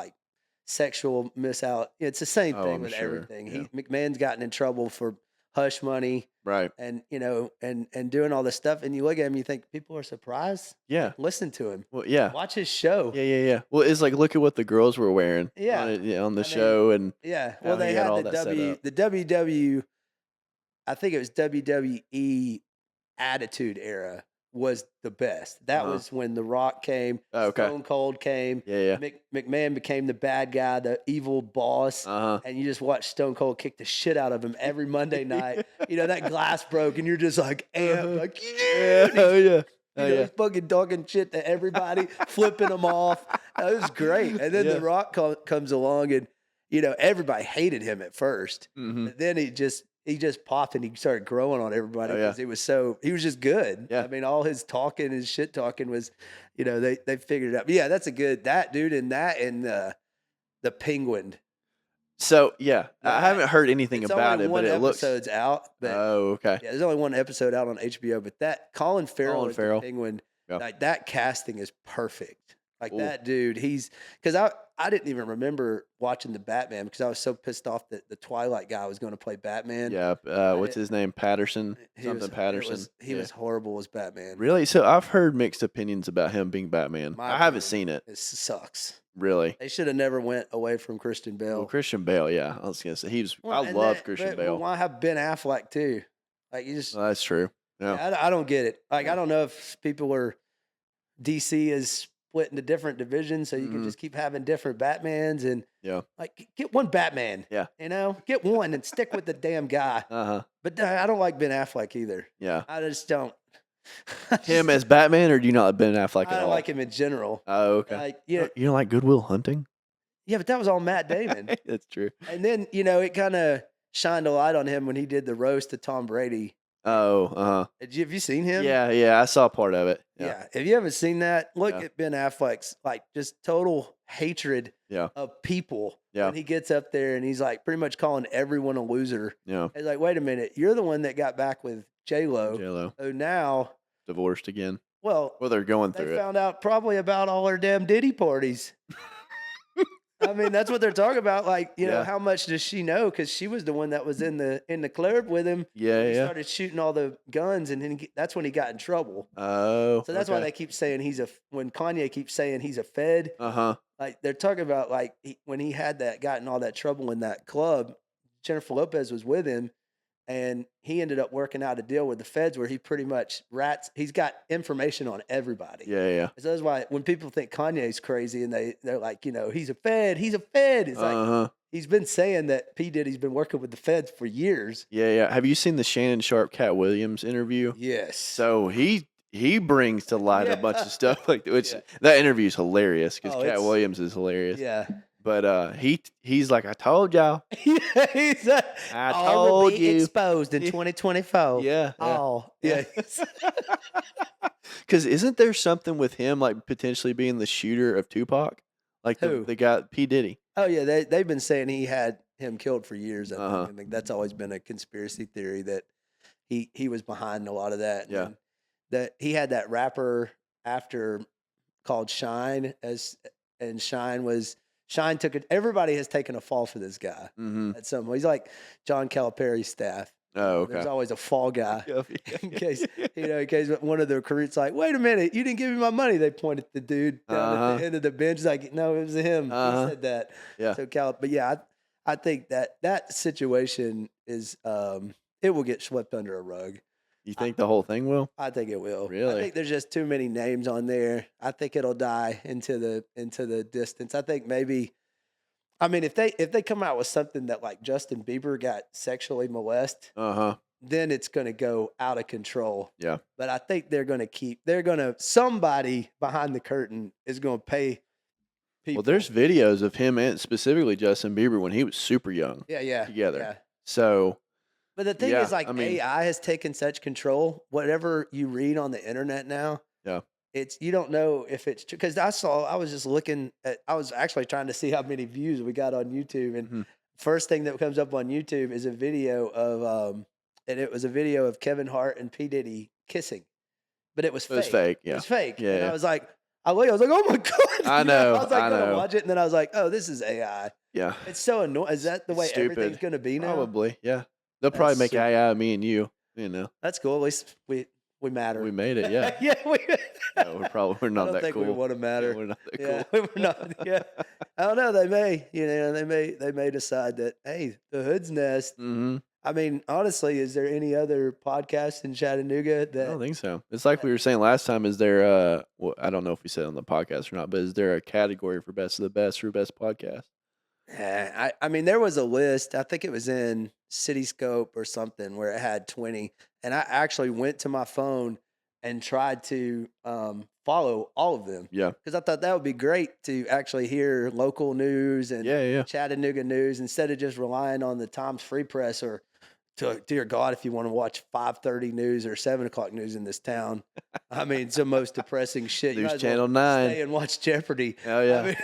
sexual it's the same thing with everything. Yeah. McMahon's gotten in trouble for hush money, right? And and doing all this stuff, and you look at him, you think people are surprised. Yeah, listen to him. Well, yeah, watch his show. Yeah. Well, it's look at what the girls were wearing. On the show, and well, they had all the that WW. I think it was WWE Attitude Era was the best. That was when The Rock came, Stone Cold came. Yeah. McMahon became the bad guy, the evil boss, and you just watch Stone Cold kick the shit out of him every Monday night. That glass broke, and you're just amped, he's fucking talking shit to everybody, flipping them off. It was great. And then The Rock comes along, and everybody hated him at first. But then he just popped, and he started growing on everybody because he was just good. Yeah. I mean, all his talking, his shit talking was, they figured it out. But yeah, that's that dude and the Penguin. So I haven't heard anything about it, but it looks. Episode's out. But, okay. Yeah, there's only one episode out on HBO, but that Colin Farrell is the Penguin. Yeah. That casting is perfect. Like Ooh. that dude, because I didn't even remember watching the Batman because I was so pissed off that the Twilight guy was going to play Batman. Yeah. I What's did, his name? Patterson. he Something was Patterson. he was horrible as Batman. Really? So I've heard mixed opinions about him being Batman. My I haven't opinion, seen it. it sucks. Really? They should have never went away from Christian Well, Bale. Christian Bale, yeah. I was gonna say I And love Christian Bale. why have Ben Affleck too? Like you just, Well, that's true. Yeah. I don't get it. Like Yeah. I don't know if people are DC is split into different divisions, so you can Mhm. just keep having different Batmans and Yeah. like get one Batman. Yeah. Get one and stick with the damn guy. Uh-huh. But I don't like Ben Affleck either. Yeah. I just don't. Him as Batman, or do you not like Ben Affleck I at don't all? like him in general. Oh, okay. Like You don't like Good Will Hunting? yeah, but that was all Matt Damon. That's true. And then it kind of shined a light on him when he did the roast to Tom Brady. Oh, uh-huh. Have you seen him? Yeah, I saw part of it. Yeah. If you haven't seen that, look Yeah. at Ben Affleck's like just total hatred Yeah. of people. Yeah. When he gets up there and he's like pretty much calling everyone a loser. Yeah. It's like, wait a minute, you're the one that got back with J-Lo. J-Lo. So now, Divorced again. well, Well, they're going they through it. found out probably about all her damn Diddy parties. I mean, that's what they're talking about. Like, Yeah. how much does she know? Because she was the one that was in the club with him. Yeah, He yeah. started shooting all the guns, and then that's when he got in trouble. Oh. So that's why okay. they keep saying when Kanye keeps saying he's a Fed. Uh-huh. Like they're talking about like when he had gotten all that trouble in that club, Jennifer Lopez was with him, and he ended up working out a deal with the feds where he pretty much he's got information on everybody. Yeah. So that's why when people think Kanye's crazy and they're like, he's a Fed. It's like Uh-huh. he's been saying that P. Diddy's been working with the feds for years. Yeah. Have you seen the Shannon Sharp Cat Williams interview? Yes. So he brings to light a bunch of stuff like which Yeah. that interview is hilarious because Oh, Cat it's- Williams is hilarious. Yeah. But he's like, I told y'all. Yeah, he's I all will told be you. exposed in 2024. Yeah. Oh, yeah. Because isn't there something with him like potentially being the shooter of Tupac? Like Who? the guy P. Diddy. Oh yeah, they've been saying he had him killed for years. Uh-huh. I think that's always been a conspiracy theory that he was behind a lot of that. Yeah. And that he had that rapper after called Shine and Shine took it. Everybody has taken a fall for this guy Mm-hmm. at some point. He's like John Calipari's staff. Oh, okay. There's always a fall guy. Yeah. In case one of the recruits like, wait a minute, you didn't give me my money. They pointed the dude down at Uh-huh. the end of the bench. He's like, no, it was him. Uh-huh. He said that. Yeah. So but yeah, I think that situation is it will get swept under a rug. You think the whole thing will? I think it will. Really? I think there's just too many names on there. I think it'll die into the distance. I think maybe. I mean, if they come out with something that like Justin Bieber got sexually molested, Uh-huh. then it's going to go out of control. Yeah. But I think somebody behind the curtain is going to pay people. Well, there's videos of him and specifically Justin Bieber when he was super young yeah together. Yeah. So But the thing Yeah, is, like, I mean- AI has taken such control. Whatever you read on the internet now, Yeah. you don't know if it's true. Because I was just looking at, I was actually trying to see how many views we got on YouTube, and Mhm. first thing that comes up on YouTube is a video of and it was a video of Kevin Hart and P. Diddy kissing, but it was it fake. was fake. It Yeah. was fake. Yeah, And yeah. I was like, oh my god! I know, I was like, I gonna know. watch it, and then I was like, oh, this is AI. Yeah. It's so annoying. Is that the way Stupid. everything's gonna be now? Probably. Yeah. They'll probably That's make super- AI me and you. You know. That's cool. At least we matter. We made it. Yeah. yeah, No, we're I not don't that think cool. we want to matter. We're not that Yeah, cool. we're not. Yeah, I don't know. They may decide that hey, the Hood's Nest. Mm-hmm. I mean, honestly, is there any other podcast in Chattanooga I that? don't think so. It's like we were saying last time. Is there well, I don't know if we said it on the podcast or not, but is there a category for best of the best or best podcast? I mean, there was a list. I think it was in Cityscope or something where it had 20, and I actually went to my phone and tried to follow all of them Yeah. because I thought that would be great to actually hear local news and Yeah. Chattanooga news instead of just relying on the Times Free Press or, dear God, if you want to watch 5:30 news or 7 o'clock news in this town. I mean, it's the most depressing shit. You News might as well Channel 9. stay and watch Jeopardy. Oh yeah. I mean,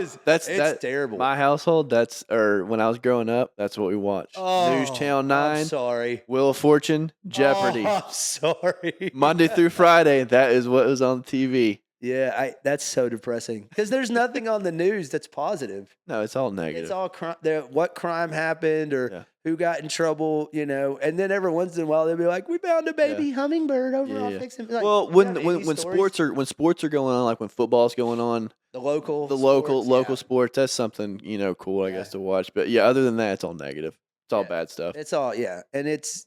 it's that's terrible. My household. Or when I was growing up, that's what we watched. News Channel I'm 9, sorry. Wheel of Fortune, Jeopardy. Oh, I'm sorry. Monday through Friday, that is what was on TV. Yeah, that's so depressing because there's nothing on the news that's positive. No, it's all It's negative. all what crime happened or Yeah. who got in trouble, and then every once in a while they'll be like, "We found a Yeah. baby hummingbird over Yeah, off yeah. fixing." Like, Well, do you have any when stories? sports are going on, like when football's going on, The local the local sports, local yeah, sports, that's something, cool, I yeah, guess, to watch. But yeah, other than that, it's all negative. It's all yeah. bad stuff. It's all yeah, and it's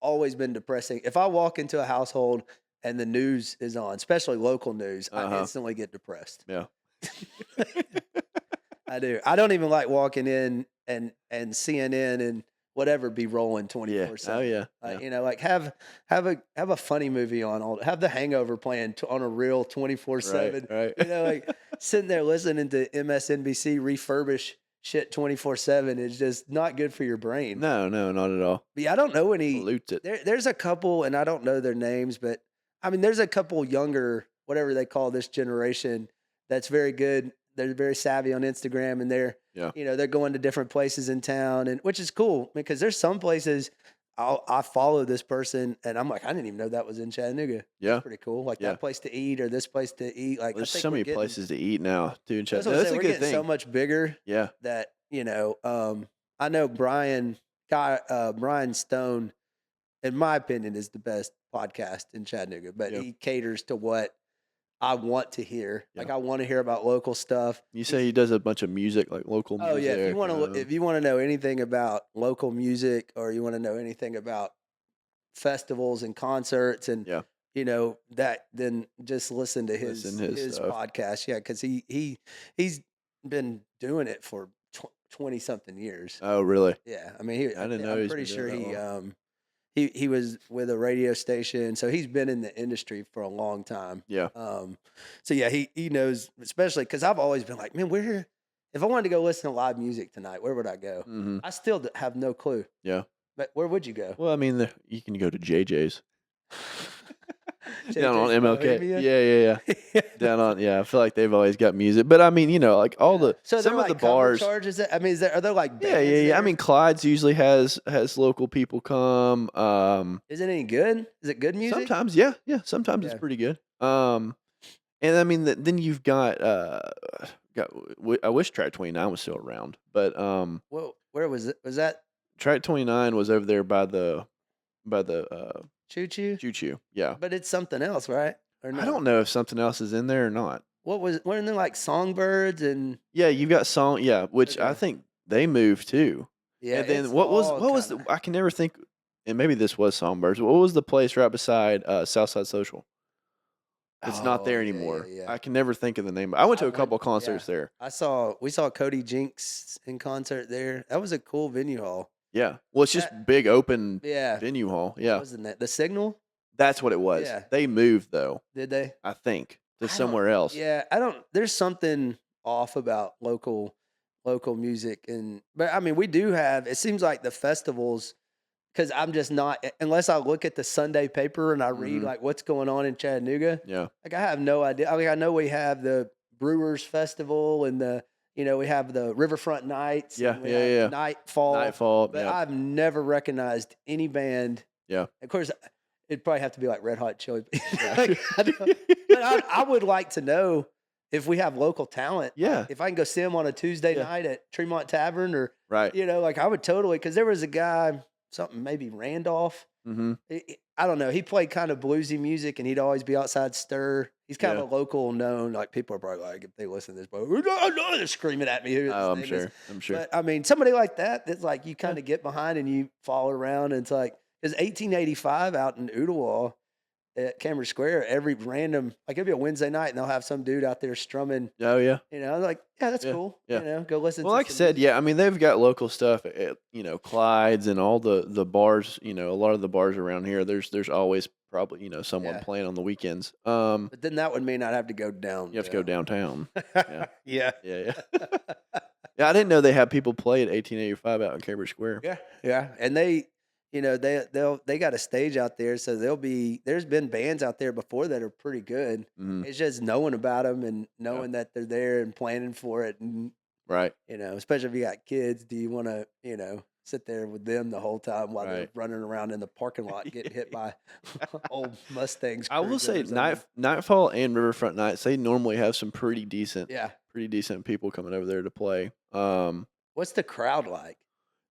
always been depressing. If I walk into a household and the news is on, especially local news, I Uh-huh. instantly get depressed. Yeah. I do. I don't even like walking in and CNN and whatever be rolling Yeah. Oh 24/7. yeah. Yeah. Like have a funny movie on all have The Hangover playing on a real Right. 24/7. Right. Like sitting there listening to MSNBC refurbish shit 24/7 is just not good for your brain. No, no, not at all. But yeah, I don't know any Pollutes it. there's a couple and I don't know their names, but I mean there's a couple younger, whatever they call this generation, that's very good. They're very savvy on Instagram and Yeah. they're going to different places in town and which is cool because there's some places I follow this person and I'm like, I didn't even know that was in Chattanooga. That's Yeah. pretty cool. Like Yeah. that place to eat or this place to eat. Like Well, I there's think so we're many getting places to eat now, dude. that's what I'm That's saying. a We're good getting so thing. much bigger Yeah. that, I know Brian Stone in my opinion, is the best podcast in Chattanooga. But Yeah. he caters to what I want to hear. Yeah. Like I want to hear about local stuff. You say he does a bunch of music, like local Oh yeah, music. if you want to know anything about local music, or you want to know anything about festivals and concerts, and Yeah. that, then just listen to Listen his to his stuff. podcast. Yeah, because he's been doing it for 20 something years. Oh, really? Yeah, I mean, I didn't know I'm he's pretty been sure doing that long. he was with a radio station, so he's been in the industry for a long time. Yeah. So yeah, he knows, especially because I've always been like, man, where if I wanted to go listen to live music tonight, where would I go? Mm-hmm. I still have no clue. Yeah. But where would you go? Well, I mean, you can go to JJ's. Down on JJ's MLK. Bohemia? Yeah. Down on, I feel like they've always got music. But I mean, like all Yeah. So some they're of the like cover bars. charges. I mean, are there like Yeah. bands I there? mean, Clyde's usually has local people come. Is it any good? Is it good music? Sometimes, yeah. Sometimes Yeah. it's pretty good. And I mean, then you've got I wish Track 29 was still around, but Well, where was it? Was that Track 29 was over there by the Choo Choo? Choo Choo. Yeah. But it's something else, right? Or no? I don't know if something else is in there or not. Weren't there like songbirds and Yeah, you've got song. Yeah, which I Okay. think they moved too. yeah? And then it's what was all the? kinda- I can never think. And maybe this was Songbirds. What was the place right beside Southside Social? It's not Oh, there yeah, anymore. yeah, yeah. I can never think of the name. I went to I a couple went- concerts yeah. there. We saw Cody Jinks in concert there. That was a cool venue hall. Yeah. Well, it's just That- big open Yeah. venue hall. What Yeah. was the The Signal? That's what it was. Yeah. They moved though, Did they? I think, I to don't- somewhere else. Yeah, I don't. There's something off about local music, but I mean, we do have. It seems like the festivals, because I'm just not unless I look at the Sunday paper and I read Mhm. like what's going on in Chattanooga. Yeah. Like I have no idea. I mean, I know we have the Brewers Festival and we have the Riverfront Nights. Yeah, and we yeah, have yeah. Nightfall. Nightfall. But Yeah. I've never recognized any band. Yeah. Of course, it'd probably have to be like Red Hot Chili. Yeah. But I would like to know if we have local talent. Yeah. If I can go see them on a Tuesday Yeah. night at Tremont Tavern or, Right. like I would totally, because there was a guy, something maybe Randolph. Mm-hmm. I don't know. He played kind of bluesy music and he'd always be outside Stir. He's kind Yeah. of a local known, like people are probably like, if they listen to this, but they're screaming at me. Who his Oh, I'm name sure. is. I'm sure. But I mean, somebody like that's like you kind of get behind and you follow around. And it's like, it's 1885 out in Ooltewah at Cambridge Square. Every random, like it'll be a Wednesday night and they'll have some dude out there strumming. Oh yeah. I'm like, yeah, that's Yeah, cool. yeah. Go listen. Well, to like I some said, music. yeah. I mean, they've got local stuff at Clyde's and all the bars. A lot of the bars around here. There's always probably someone Yeah. playing on the weekends. But then that would mean I'd have to go down. You have to go downtown. Yeah. Yeah. Yeah, I didn't know they had people play at 1885 out in Cambridge Square. Yeah, and they got a stage out there, so there's been bands out there before that are pretty good. Mhm. It's just knowing about them and knowing that they're there and planning for it, and Right. especially if you got kids. Do you want to sit there with them the whole time while they're Right. running around in the parking lot getting hit by old Mustangs. I will cruising say or something. Nightfall and Riverfront Nights, they normally have some Yeah. pretty decent people coming over there to play. What's the crowd like?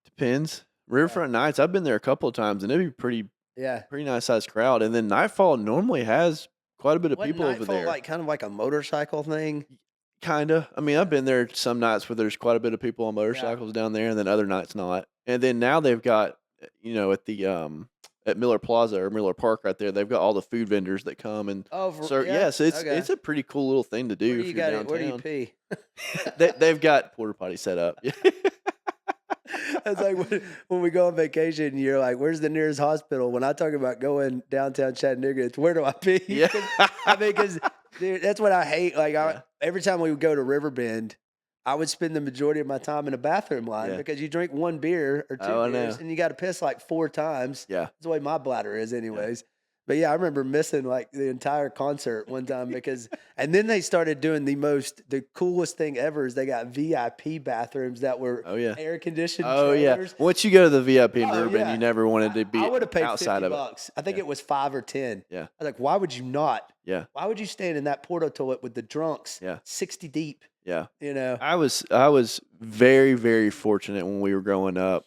Depends. Yeah. Riverfront Nights, I've been there a couple of times, and it'd be Yeah. pretty nice sized crowd. And then Nightfall normally has quite a bit of What people over Nightfall there. like? Kind of like a motorcycle thing. Kinda. I mean, I've been there some nights where there's quite a bit of people on Yeah. motorcycles down there, and then other nights not. And then now they've got, at the at Miller Plaza or Miller Park right there, they've got all the food vendors that come and Oh, yeah, so Okay. it's a pretty cool little thing to do Where do if you you're got it? Where do you downtown. pee? They've got porta potty set up. It's like when we go on vacation, you're like, "Where's the nearest hospital?" When I talk about going downtown Chattanooga, it's where do I pee? Yeah. 'Cause, I mean, because dude, that's what I hate. Like, Yeah. every time we would go to Riverbend, I would spend the majority of my time in a bathroom line Yeah. because you drink one beer or two Oh, I beers know. and you got to piss like 4 times. Yeah. That's the way my bladder is, anyways. But yeah, I remember missing like the entire concert one time because, and then they started doing the coolest thing ever is they got VIP bathrooms that were Oh, yeah. air conditioned Oh, yeah. trailers. Once you go to the VIP in Oh, Riverbend, yeah. you never wanted to be I would have paid outside of it. $50. I think Yeah. it was 5 or 10. Yeah. I was like, why would you not? Yeah. Why would you stand in that porta toilet with the drunks? Yeah. 60 deep. Yeah. You know. I was very, very fortunate when we were growing up.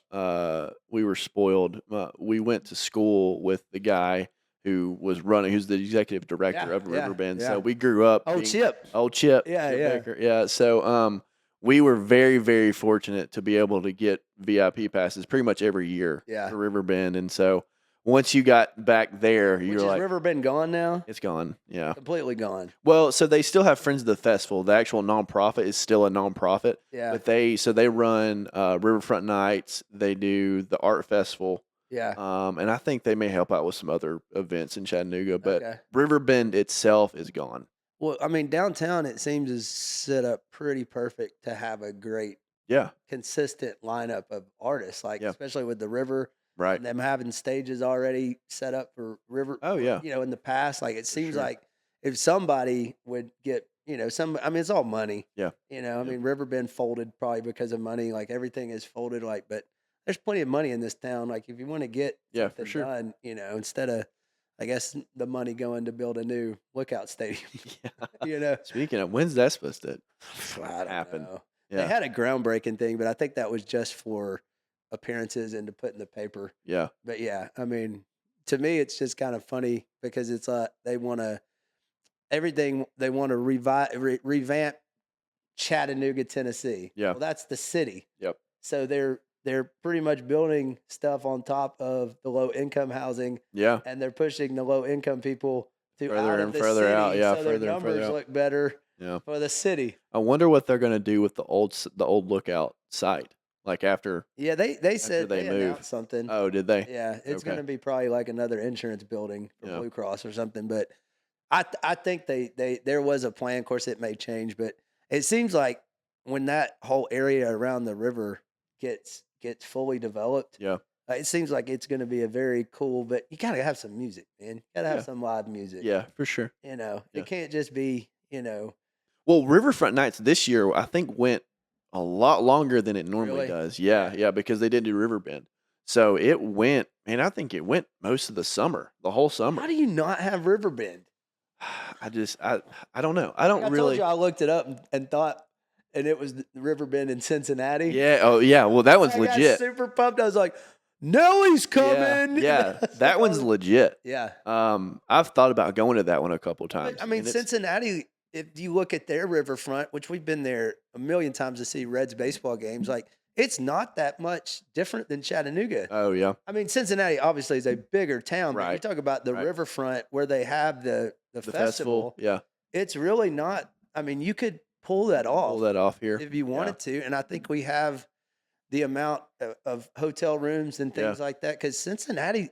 We were spoiled. We went to school with the guy who's the executive director Yeah, of yeah, Riverbend. yeah. So we grew up. Oh, Chip. Chip. Yeah, Chip yeah. Baker. Yeah. So we were very, very fortunate to be able to get VIP passes pretty much every year Yeah. for Riverbend. And so once you got back there, Which you're is like, Riverbend gone now? it's gone. Yeah. Completely gone. Well, so they still have Friends of the Festival. The actual nonprofit is still a nonprofit. Yeah. But they run Riverfront Nights. They do the art festival. Yeah. And I think they may help out with some other events in Chattanooga. But Okay. Riverbend itself is gone. Well, I mean, downtown it seems is set up pretty perfect to have a great, Yeah. consistent lineup of artists. Like Yeah. especially with the river Right. and them having stages already set up for river. Oh, yeah. You know, in the past, like it seems sure. like if somebody would get, I mean, it's all money. Yeah. I Yeah. mean, Riverbend folded probably because of money. Like everything is folded. Like, but there's plenty of money in this town. Like if you want to get Yeah, for something sure. done, instead of, I guess the money going to build a new lookout stadium. Yeah. Speaking of, when's that supposed to I don't happen? know. Yeah. They had a groundbreaking thing, but I think that was just for appearances and to put in the paper. Yeah. But yeah, I mean, to me, it's just kind of funny because it's they want to revamp Chattanooga, Tennessee. Yeah. Well, that's the city. Yep. So they're pretty much building stuff on top of the low income housing, Yeah. and they're pushing the low income people to Further out of and the further city, out. Yeah, so their further and further numbers out. look better Yeah. for the city. I wonder what they're going to do with the old Lookout site. Like after. Yeah, they said they they move. announced something. Oh, did they? Yeah, it's Okay. going to be probably like another insurance building for Yeah. Blue Cross or something. But I think there was a plan. Of course, it may change, but it seems like when that whole area around the river gets fully developed, Yeah. it seems like it's going to be a very cool. But you got to have some music, man. You got to have Yeah. some live music. Yeah, for sure. Yeah. Yeah. It can't just be Well, Riverfront Nights this year, I think, went a lot longer than it normally Really? does. Yeah, yeah, because they didn't do Riverbend. So it went, and I think it went most of the summer, the whole How summer. do you not have Riverbend? I don't know. I don't Like I really. told you, I looked it up and thought, and it was the Riverbend in Cincinnati. Yeah. Oh, yeah. Well, that one's I got legit. super pumped. I was like, Nelly's Yeah. coming. Yeah. That one's legit. Yeah. I've thought about going to that one a couple times. But, I mean, and it's- Cincinnati, if you look at their riverfront, which we've been there a million times to see Reds baseball games, like it's not that much different than Chattanooga. Oh, yeah. I mean, Cincinnati obviously is a bigger town, but you Right. talk about the Right. riverfront where they have the The festival. Yeah. It's really not. I mean, you could pull that off Pull that off here. if you wanted to, and I think we have the amount of hotel rooms and things like that. Because Cincinnati,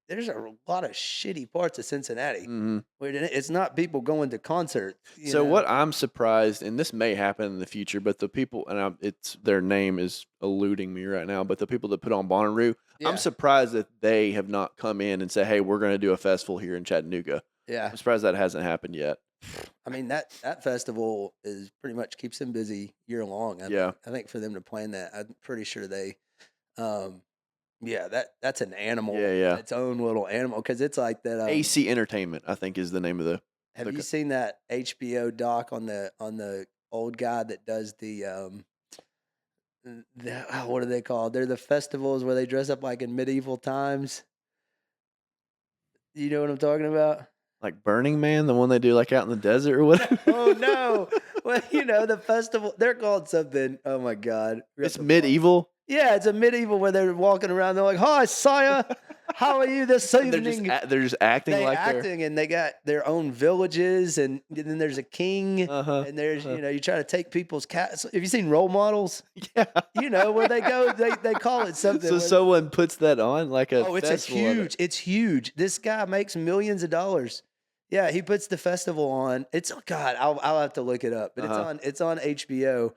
there's a lot of shitty parts of Cincinnati. Hmm. Where it's not people going to concerts. So what I'm surprised, and this may happen in the future, but the people, and it's their name is eluding me right now, but the people that put on Bonnaroo, Yeah. I'm surprised that they have not come in and say, "Hey, we're going to do a festival here in Chattanooga." Yeah, I'm surprised that hasn't happened yet. I mean that festival is pretty much keeps them busy year long. I think for them to plan that, I'm pretty sure they Um, yeah, that's an animal, Yeah, yeah. its own little animal because it's like that. AC Entertainment, I think, is the name of Have the you seen that HBO doc on the old guy that does what are they called? They're the festivals where they dress up like in medieval times. You know what I'm talking about? like Burning Man, the one they do like out in the desert or whatever. Oh no! Well, the festival. They're called something. Oh my god! It's medieval. Yeah, it's a medieval where they're walking around. They're like, "Hi, sire. How are you this And evening?" they're just acting They like they're acting, and they got their own villages, and then there's a king, uh-huh. and there's you try to take people's cats. Have you seen Role Models? Yeah. Where they go, they call it something. So someone puts that on like a it's festival of it. It's huge. This guy makes millions of dollars. Yeah, he puts the festival on. It's God. I'll have to look it up, but it's on HBO.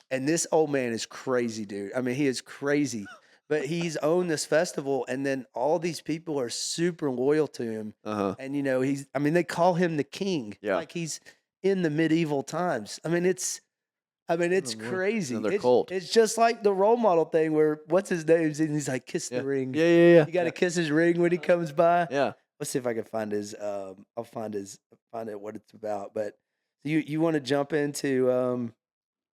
And this old man is crazy, dude. I mean, he is crazy. But he's owned this festival, and then all these people are super loyal to him. And they call him the king. Yeah. Like he's in the medieval times. I mean, it's crazy. Another cult. It's just like the role model thing where what's his name? And he's like, kiss the ring. Yeah. You got to kiss his ring when he comes by. Yeah. Let's see if I can find his. I'll find it what it's about. But you want to jump into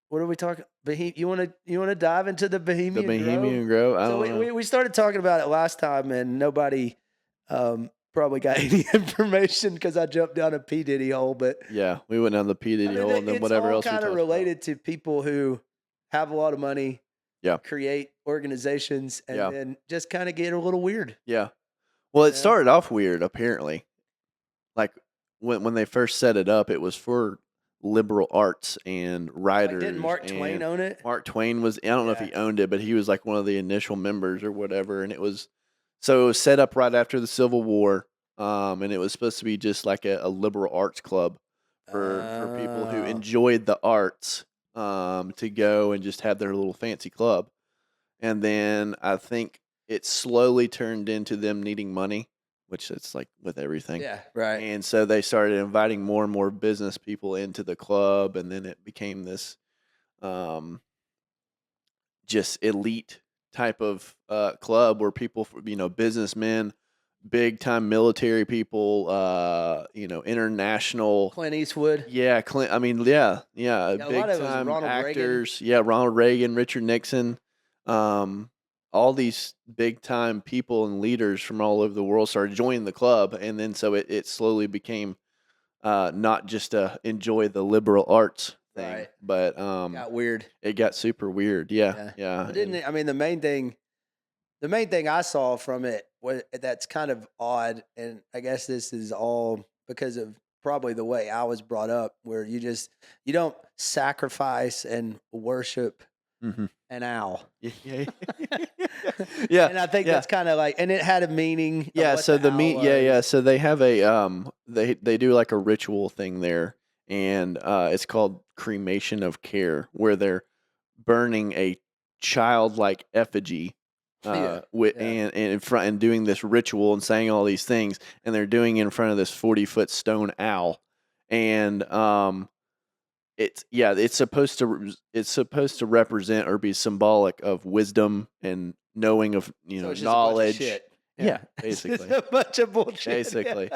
what are we talking? You want to dive into the Bohemian The Bohemian Grove. I don't know. we started talking about it last time, and nobody probably got any information because I jumped down a P Diddy hole. But yeah, we went down the P Diddy hole, and then whatever else. It's all kind of related to people who have a lot of money. Yeah. Create organizations and then just kind of get a little weird. Yeah. Well, it started off weird, apparently. Like when they first set it up, it was for liberal arts and writers. Didn't Mark Twain own it? Mark Twain was, I don't know if he owned it, but he was like one of the initial members or whatever. And it was set up right after the Civil War. And it was supposed to be just like a liberal arts club for people who enjoyed the arts to go and just have their little fancy club. And then I think it slowly turned into them needing money, which it's like with everything. Yeah, right. And so they started inviting more and more business people into the club, and then it became this just elite type of club where people, businessmen, big time military people, international. Clint Eastwood. Yeah, Clint. I mean, yeah, big time actors. Reagan. Yeah, Ronald Reagan, Richard Nixon. All these big time people and leaders from all over the world started joining the club, and then so it slowly became not just to enjoy the liberal arts thing, but got weird. It got super weird. Yeah. But didn't it, I mean, the main thing I saw from it that's kind of odd, and I guess this is all because of probably the way I was brought up, where you don't sacrifice and worship an owl. Yeah. And I think that's kind of like, and it had a meaning. Yeah. So So they have they do like a ritual thing there, and it's called cremation of care, where they're burning a childlike effigy. And in front and doing this ritual and saying all these things, and they're doing it in front of this 40-foot stone owl, and it's supposed to represent or be symbolic of wisdom and knowing of knowledge. Yeah, basically it's a bunch of bullshit. Basically,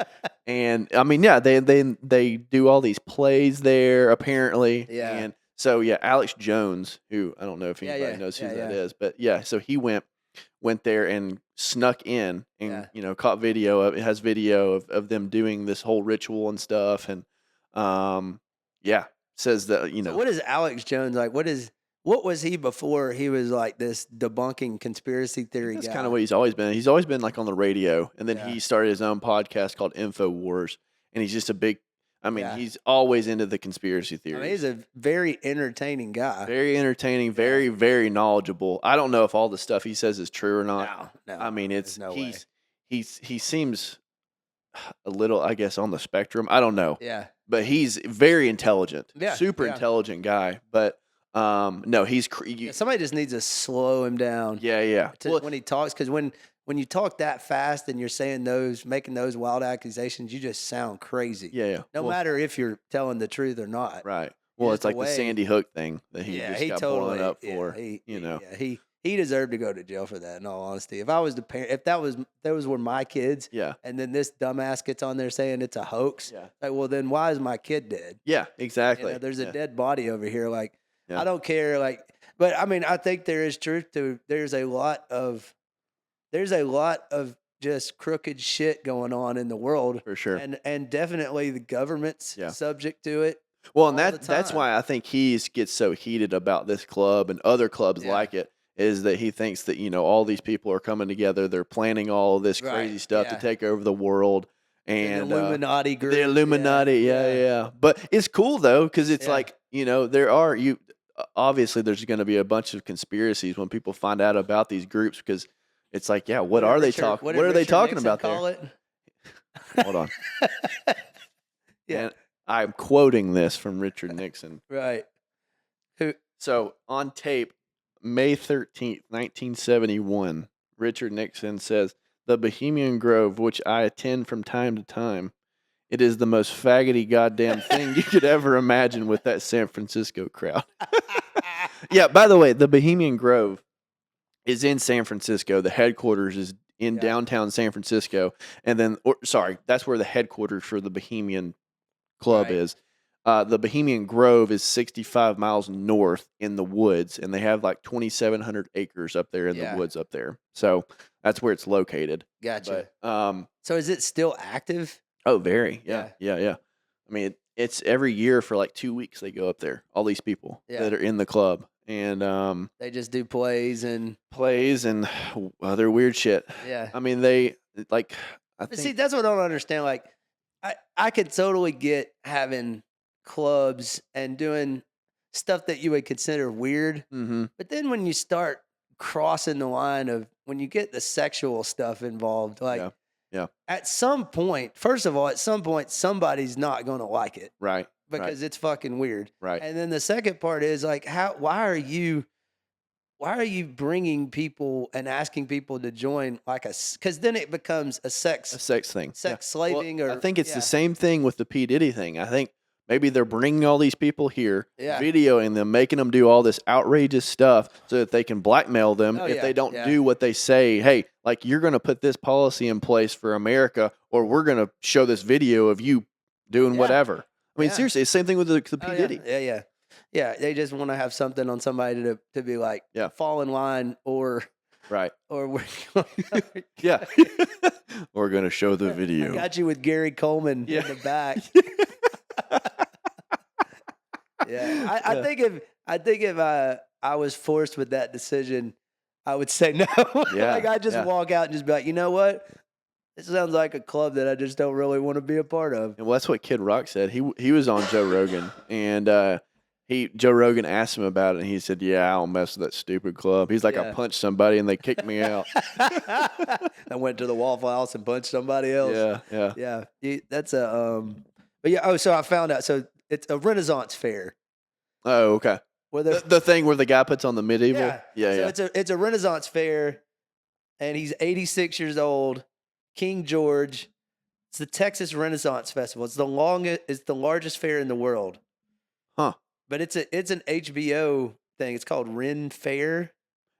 and I mean, they do all these plays there apparently. Yeah, and so Alex Jones, who I don't know if anybody knows who that is, but so he went there and snuck in and caught video of it. Has video of them doing this whole ritual and stuff, and says that So what is Alex Jones like? What was he before he was like this debunking conspiracy theory guy? That's kind of what he's always been. He's always been like on the radio, and then he started his own podcast called InfoWars, and he's just a big. I mean, he's always into the conspiracy theories. I mean, he's a very entertaining guy. Very entertaining, very, very knowledgeable. I don't know if all the stuff he says is true or not. No. I mean, he seems a little, I guess, on the spectrum. I don't know. Yeah. But he's very intelligent. Yeah. Super intelligent guy. But no, he's somebody just needs to slow him down. Yeah. When he talks, because when you talk that fast and you're saying making those wild accusations, you just sound crazy. Yeah. No matter if you're telling the truth or not. Right. Well, it's like the Sandy Hook thing that he just got blown up for. He he deserved to go to jail for that. In all honesty, if I was the parent, if those were my kids, Yeah. and then this dumbass gets on there saying it's a hoax, Yeah. like, well, then why is my kid dead? Yeah, exactly. There's a Yeah. dead body over here. Like, Yeah. I don't care. Like, but I mean, I think there is truth to. There's a lot of just crooked shit going on in the world, For sure. and definitely the government's Yeah. subject to it. Well, and all the that's time. why I think he gets so heated about this club and other clubs Yeah. like it, is that he thinks that, all these people are coming together, they're planning all this crazy Right, stuff to yeah. take over the world. And the Illuminati group. the Illuminati, yeah. But it's cool though, because it's Yeah. like, obviously there's going to be a bunch of conspiracies when people find out about these groups, because it's like, yeah, what are they talking? What are they talking about there? Call it? Hold on. Yeah. And I'm quoting this from Richard Nixon. Right. So on tape, May 13th, 1971, Richard Nixon says, "The Bohemian Grove, which I attend from time to time, it is the most faggoty goddamn thing you could ever imagine with that San Francisco crowd." Yeah, by the way, the Bohemian Grove is in San Francisco. The headquarters is in downtown San Francisco. And then, that's where the headquarters for the Bohemian Club is. The Bohemian Grove is 65 miles north in the woods, and they have like 2,700 acres up there in the woods up there. So that's where it's located. Gotcha. But, so is it still active? Oh, very. Yeah. I mean, it's every year for like 2 weeks they go up there, all these people that are in the club. And they just do plays and other weird shit. Yeah. I mean, they like, see, that's what I don't understand. Like, I could totally get having clubs and doing stuff that you would consider weird. Mm-hmm. But then when you start crossing the line of when you get the sexual stuff involved, like at some point, first of all, somebody's not going to like it. Right. Because it's fucking weird. Right. And then the second part is like, why are you bringing people and asking people to join because then it becomes a sex thing, slaving. Well, I think it's the same thing with the P. Diddy thing. I think maybe they're bringing all these people here, videoing them, making them do all this outrageous stuff so that they can blackmail them if they don't do what they say. Hey, like, you're going to put this policy in place for America, or we're going to show this video of you doing whatever. I mean, seriously, it's the same thing with the P. Diddy. Yeah, they just want to have something on somebody to be like, fall in line, or right, or we're we're gonna show the video. I got you with Gary Coleman in the back. I think if I was forced with that decision, I would say no. Like, I'd just walk out and just be like, you know what? This sounds like a club that I just don't really want to be a part of. And that's what Kid Rock said. He was on Joe Rogan, and Joe Rogan asked him about it, and he said, "Yeah, I don't mess with that stupid club." He's like, "I punched somebody and they kicked me out." I went to the Waffle House and punched somebody else. Yeah. That's but yeah. Oh, so I found out. So it's a Renaissance fair. Oh, okay. The thing where the guy puts on the medieval. So it's a Renaissance fair, and he's 86 years old. King George. It's the Texas Renaissance Festival. It's the largest fair in the world. Huh. But it's an HBO thing. It's called Ren Fair.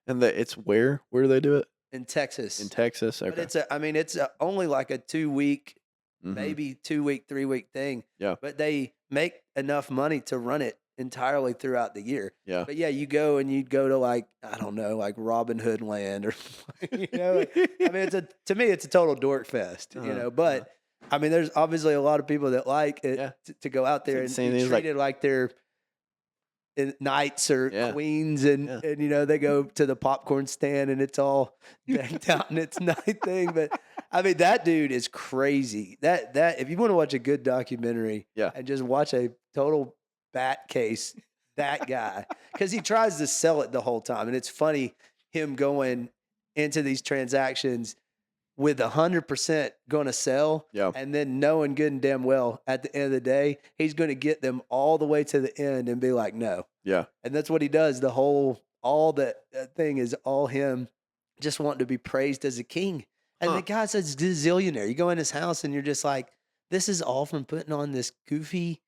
And it's where? Where do they do it? In Texas. In Texas, okay. But it's only like a 2 week, maybe 2 week, 3 week thing. Yeah. But they make enough money to run it entirely throughout the year. Yeah. But yeah, you'd go to like, I don't know, like Robin Hood Land, or I mean, to me it's a total dork fest, but I mean, there's obviously a lot of people that like it to go out there and be treated like they're knights or queens, and they go to the popcorn stand and it's all decked out in its night thing. But I mean, that dude is crazy. That if you want to watch a good documentary, and just watch a total bat case, that guy, because he tries to sell it the whole time, and it's funny him going into these transactions with 100% going to sell, and then knowing good and damn well at the end of the day he's going to get them all the way to the end and be like, no, and that's what he does. All that thing is all him just wanting to be praised as a king, and the guy's a gazillionaire. You go in his house and you're just like, this is all from putting on this goofy,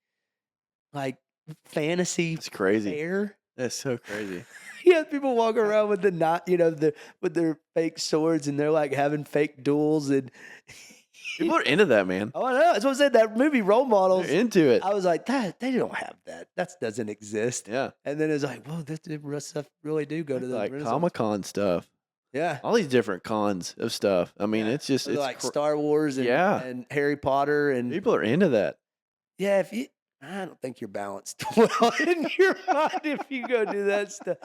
like, fantasy. It's crazy. Fair. That's so crazy. you have people walking around with with their fake swords, and they're like having fake duels, and People are into that, man. oh, I know. That's what I said. That movie, Role They're Models. into it. I was like, that they don't have that. That doesn't exist. Yeah. And then it's like, well, this stuff really do go to the Like Renaissance. Comic-Con stuff. Yeah. All these different cons of stuff. I mean, Yeah. it's just, Or it's like Star Wars and Harry Potter and people are into that. yeah. I don't think you're balanced well in your mind if you go do that stuff.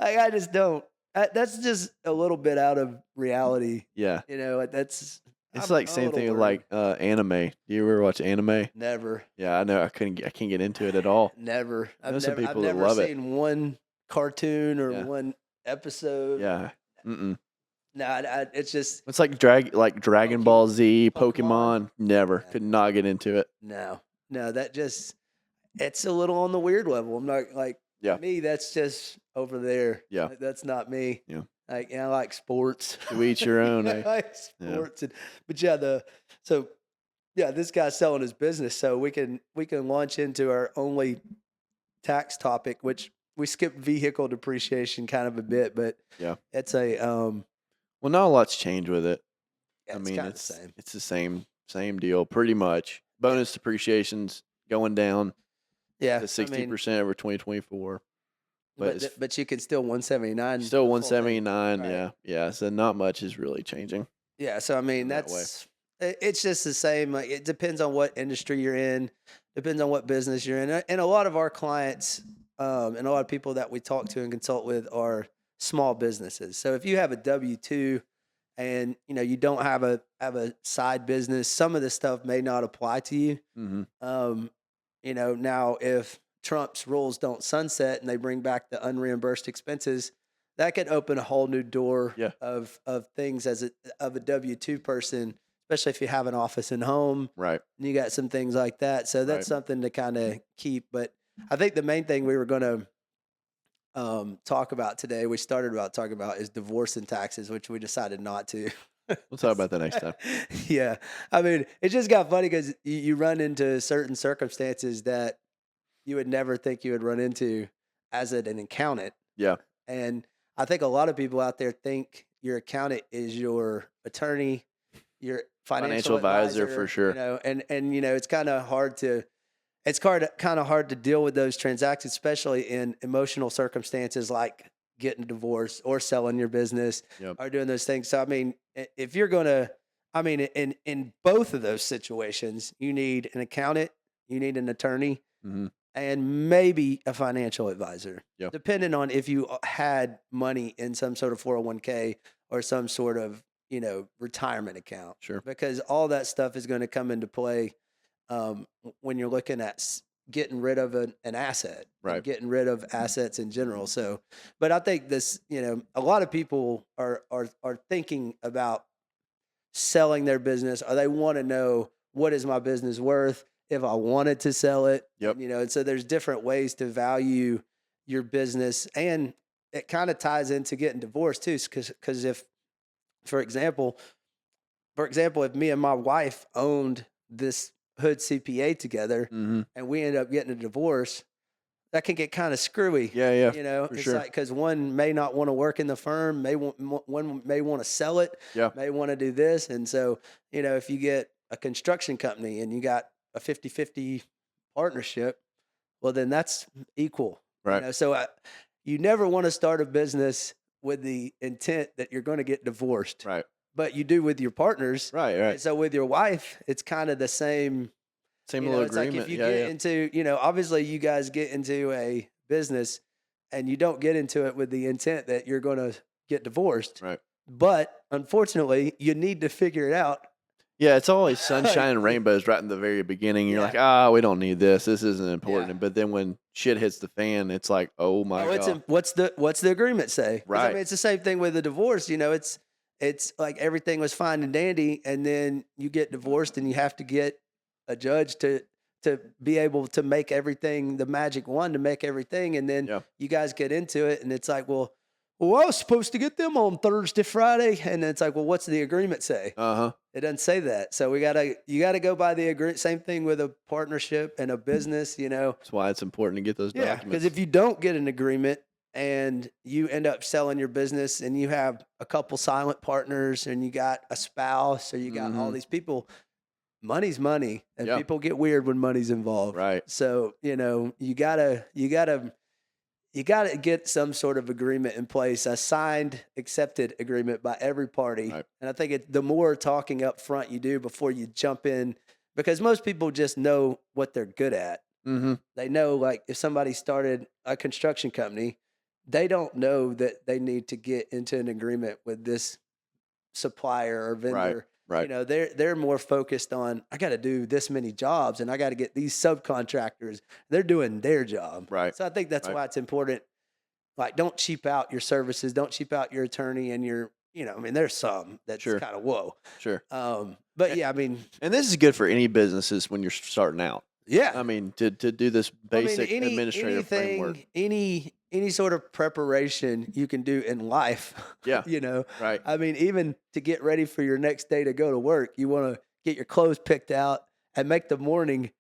Like, I just don't. That's just a little bit out of reality. Yeah. You know, that's. It's I'm like a same little thing with worried. like anime. Do you ever watch anime? Never. Yeah, I know. I can't get into it at all. Never. I know some I've people that never love it. seen one cartoon or Yeah. one episode. Yeah. Mm-mm. No, it's just It's like Dragon Ball Z, Pokemon. Never. Yeah. Could not get into it. no. That just it's a little on the weird level. I'm not like Yeah. me. That's just over there. Yeah. That's not me. Yeah. Like I like sports. To each your own. I Eh? like sports, but yeah, this guy's selling his business, so we can launch into our only tax topic, which we skipped vehicle depreciation kind of a bit, but Yeah. it's a Well, not a lot's changed with it. yeah, I it's mean, kind of the same. it's the same deal, pretty much. Bonus depreciation's going down Yeah, to 60% over 2024. but you can still 179. Still the full thing. 179. Right. Yeah. So not much is really changing. Yeah, so I mean that way. it's just the same. Like it depends on what industry you're in, depends on what business you're in, and a lot of our clients and a lot of people that we talk to and consult with are small businesses. So if you have a W-2 and you don't have a side business, some of this stuff may not apply to you. Mm-hmm. Now if Trump's rules don't sunset and they bring back the unreimbursed expenses, that could open a whole new door Yeah. of things of a W-2 person, especially if you have an office and home Right. and you got some things like that. So that's Right. something to kind of keep. But I think the main thing we were going to talk about today, we started about talking about, is divorce and taxes, which we decided not to. We'll talk about that next time. Yeah. I mean, it just got funny because you run into certain circumstances that you would never think you would run into as an accountant. Yeah. And I think a lot of people out there think your accountant is your attorney, your financial advisor, advisor, for sure. And it's kind of hard to deal with those transactions, especially in emotional circumstances like getting a divorce or selling your business Yep. or doing those things. So I mean, if you're gonna, I mean, in both of those situations, you need an accountant, you need an attorney, Mm-hmm. and maybe a financial advisor, Yep. depending on if you had money in some sort of 401k or some sort of retirement account. Sure. Because all that stuff is going to come into play when you're looking at getting rid of an asset, and Right. getting rid of assets in general. So, but I think this, a lot of people are thinking about selling their business, or they want to know, what is my business worth if I wanted to sell it? Yep. And so there's different ways to value your business, and it kind of ties into getting divorced too. Because if, for example, if me and my wife owned this Hood CPA together, Mm-hmm. and we end up getting a divorce, that can get kind of screwy. Yeah. For It's sure. like, because one may not want to work in the firm, one may want to sell it, Yeah. may want to do this. And so, if you get a construction company and you got a 50-50 partnership, well, then that's equal. Right. So you never want to start a business with the intent that you're going to get divorced. Right. But you do with your partners. Right. And so with your wife, it's kind of the same. Same little It's agreement. like if you yeah. get into, obviously you guys get into a business and you don't get into it with the intent that you're going to get divorced. Right. But unfortunately, you need to figure it out. Yeah, it's always sunshine and rainbows right in the very beginning. You're Yeah. like, we don't need this. This isn't important. Yeah. But then when shit hits the fan, it's like, oh my God. What's the agreement say? 'Cause, I Right. mean, it's the same thing with a divorce. It's like everything was fine and dandy, and then you get divorced, and you have to get a judge to be able to make everything, the magic wand to make everything, and then Yeah. you guys get into it, and it's like, well, I was supposed to get them on Thursday, Friday, and then it's like, well, what's the agreement say? Uh-huh. It doesn't say that, so you gotta go by the agreement. Same thing with a partnership and a business, That's why it's important to get those Yeah, documents. because if you don't get an agreement, and you end up selling your business and you have a couple silent partners and you got a spouse or you got all Mhm. these people, money's money and Yeah. people get weird when money's involved. Right. So, you gotta get some sort of agreement in place, a signed, accepted agreement by every party. Right. And I think the more talking up front you do before you jump in, because most people just know what they're good at. Mhm. They know, like, if somebody started a construction company, they don't know that they need to get into an agreement with this supplier or Right. vendor. Right. They're more focused on, I got to do this many jobs and I got to get these subcontractors. They're doing their job. Right. So I think that's Right. why it's important. Like, don't cheap out your services, don't cheap out your attorney and I mean, there's some that's Sure. kind of whoa. Sure. But A- yeah, I mean, And this is good for any businesses when you're starting out. yeah. I mean, to do this Well, I mean, basic administrative framework. any sort of preparation you can do in life, Yeah. you know. Right. I mean, even to get ready for your next day to go to work, you want to get your clothes picked out and make the morning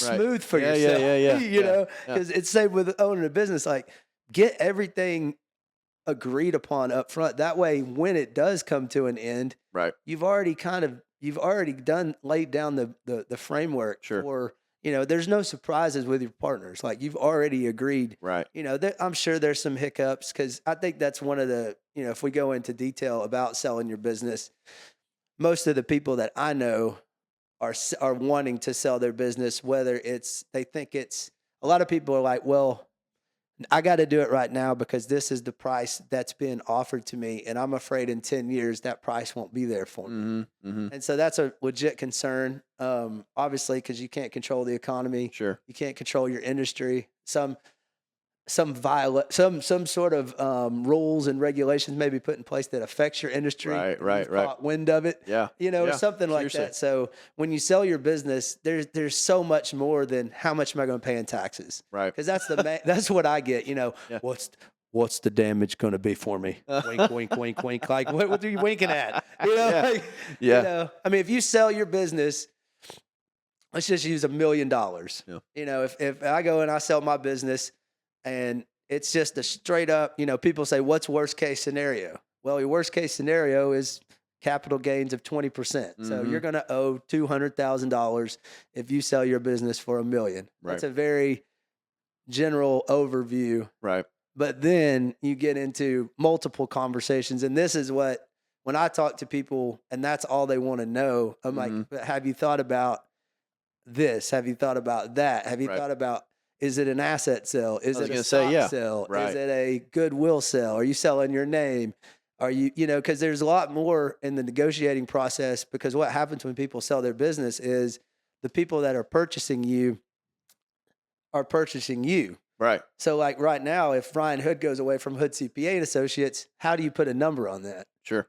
Right. smooth for Yeah. Yeah. yourself, Yeah. Yeah. Yeah. Yeah. because it's same with owning a business. Like, get everything agreed upon up front. That way, when it does come to an end, Right. you've already done laid down the framework Sure. for, there's no surprises with your partners. Like, you've already agreed. Right. I'm sure there's some hiccups, because I think that's one of the, if we go into detail about selling your business, most of the people that I know are wanting to sell their business, whether they think it's, a lot of people are like, well, I got to do it right now because this is the price that's been offered to me. And I'm afraid in 10 years that price won't be there for me. Mhm. Mhm. And so that's a legit concern, obviously, because you can't control the economy. Sure. You can't control your industry. Some sort of rules and regulations may be put in place that affects your industry. Right. And Right. you've Right. caught wind of it, Yeah. or Yeah. something like Seriously. that. So when you sell your business, there's so much more than how much am I going to pay in taxes? Right. Because that's what I get. Yeah. What's the damage going to be for me? Wink, wink, wink, wink. Like, what are you winking at? Yeah. Like, Yeah. I mean, if you sell your business, let's just use $1 million. Yeah. If I go and I sell my business and it's just a straight up, people say, what's worst case scenario? Well, your worst case scenario is capital gains of 20%. So Mhm. you're going to owe $200,000 if you sell your business for $1 million. Right. That's a very general overview. Right. But then you get into multiple conversations. And this is when I talk to people and that's all they want to know, I'm like, Mhm. "But have you thought about this? Have you thought about that? Have you Right. thought about, is it an asset sale? Is I was it a gonna say, stock yeah. sale? Right. Is it a goodwill sale? Are you selling your name? Are you, because there's a lot more in the negotiating process, because what happens when people sell their business is the people that are purchasing you are purchasing you. Right. So, like, right now, if Ryan Hood goes away from Hood CPA and Associates, how do you put a number on that? Sure.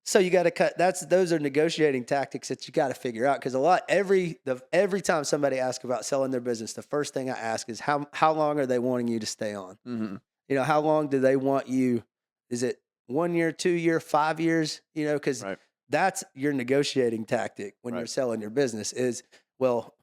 So you got to cut. Those are negotiating tactics that you got to figure out, because every time somebody asks about selling their business, the first thing I ask is how long are they wanting you to stay on? Mhm. How long do they want you? Is it 1 year, 2 year, 5 years? Because Right. that's your negotiating tactic when you're Right. selling your business. Is, well,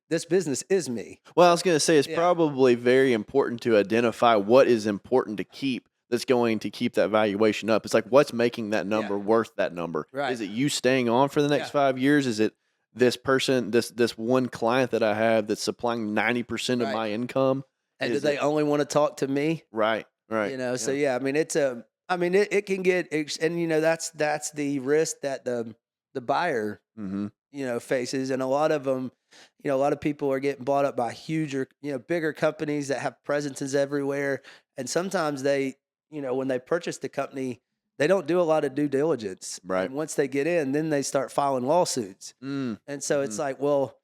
this business is me. Well, I was gonna say it's Yeah. probably very important to identify what is important to keep that's going to keep that valuation up. It's like, what's making that number worth that number? Right. Is it you staying on for the next Yeah. 5 years? Is it this person, this one client that I have that's supplying 90% of Right. my income? And do Is they it only want to talk to me? right? Right. So yeah, I mean, it can get, and that's the risk that the buyer, Mm-hmm. faces. And a lot of them, a lot of people are getting bought up by huger, bigger companies that have presences everywhere. And sometimes they, when they purchase the company, they don't do a lot of due diligence. Right. And once they get in, then they start filing lawsuits. Mm. And so it's Mhm. like, well,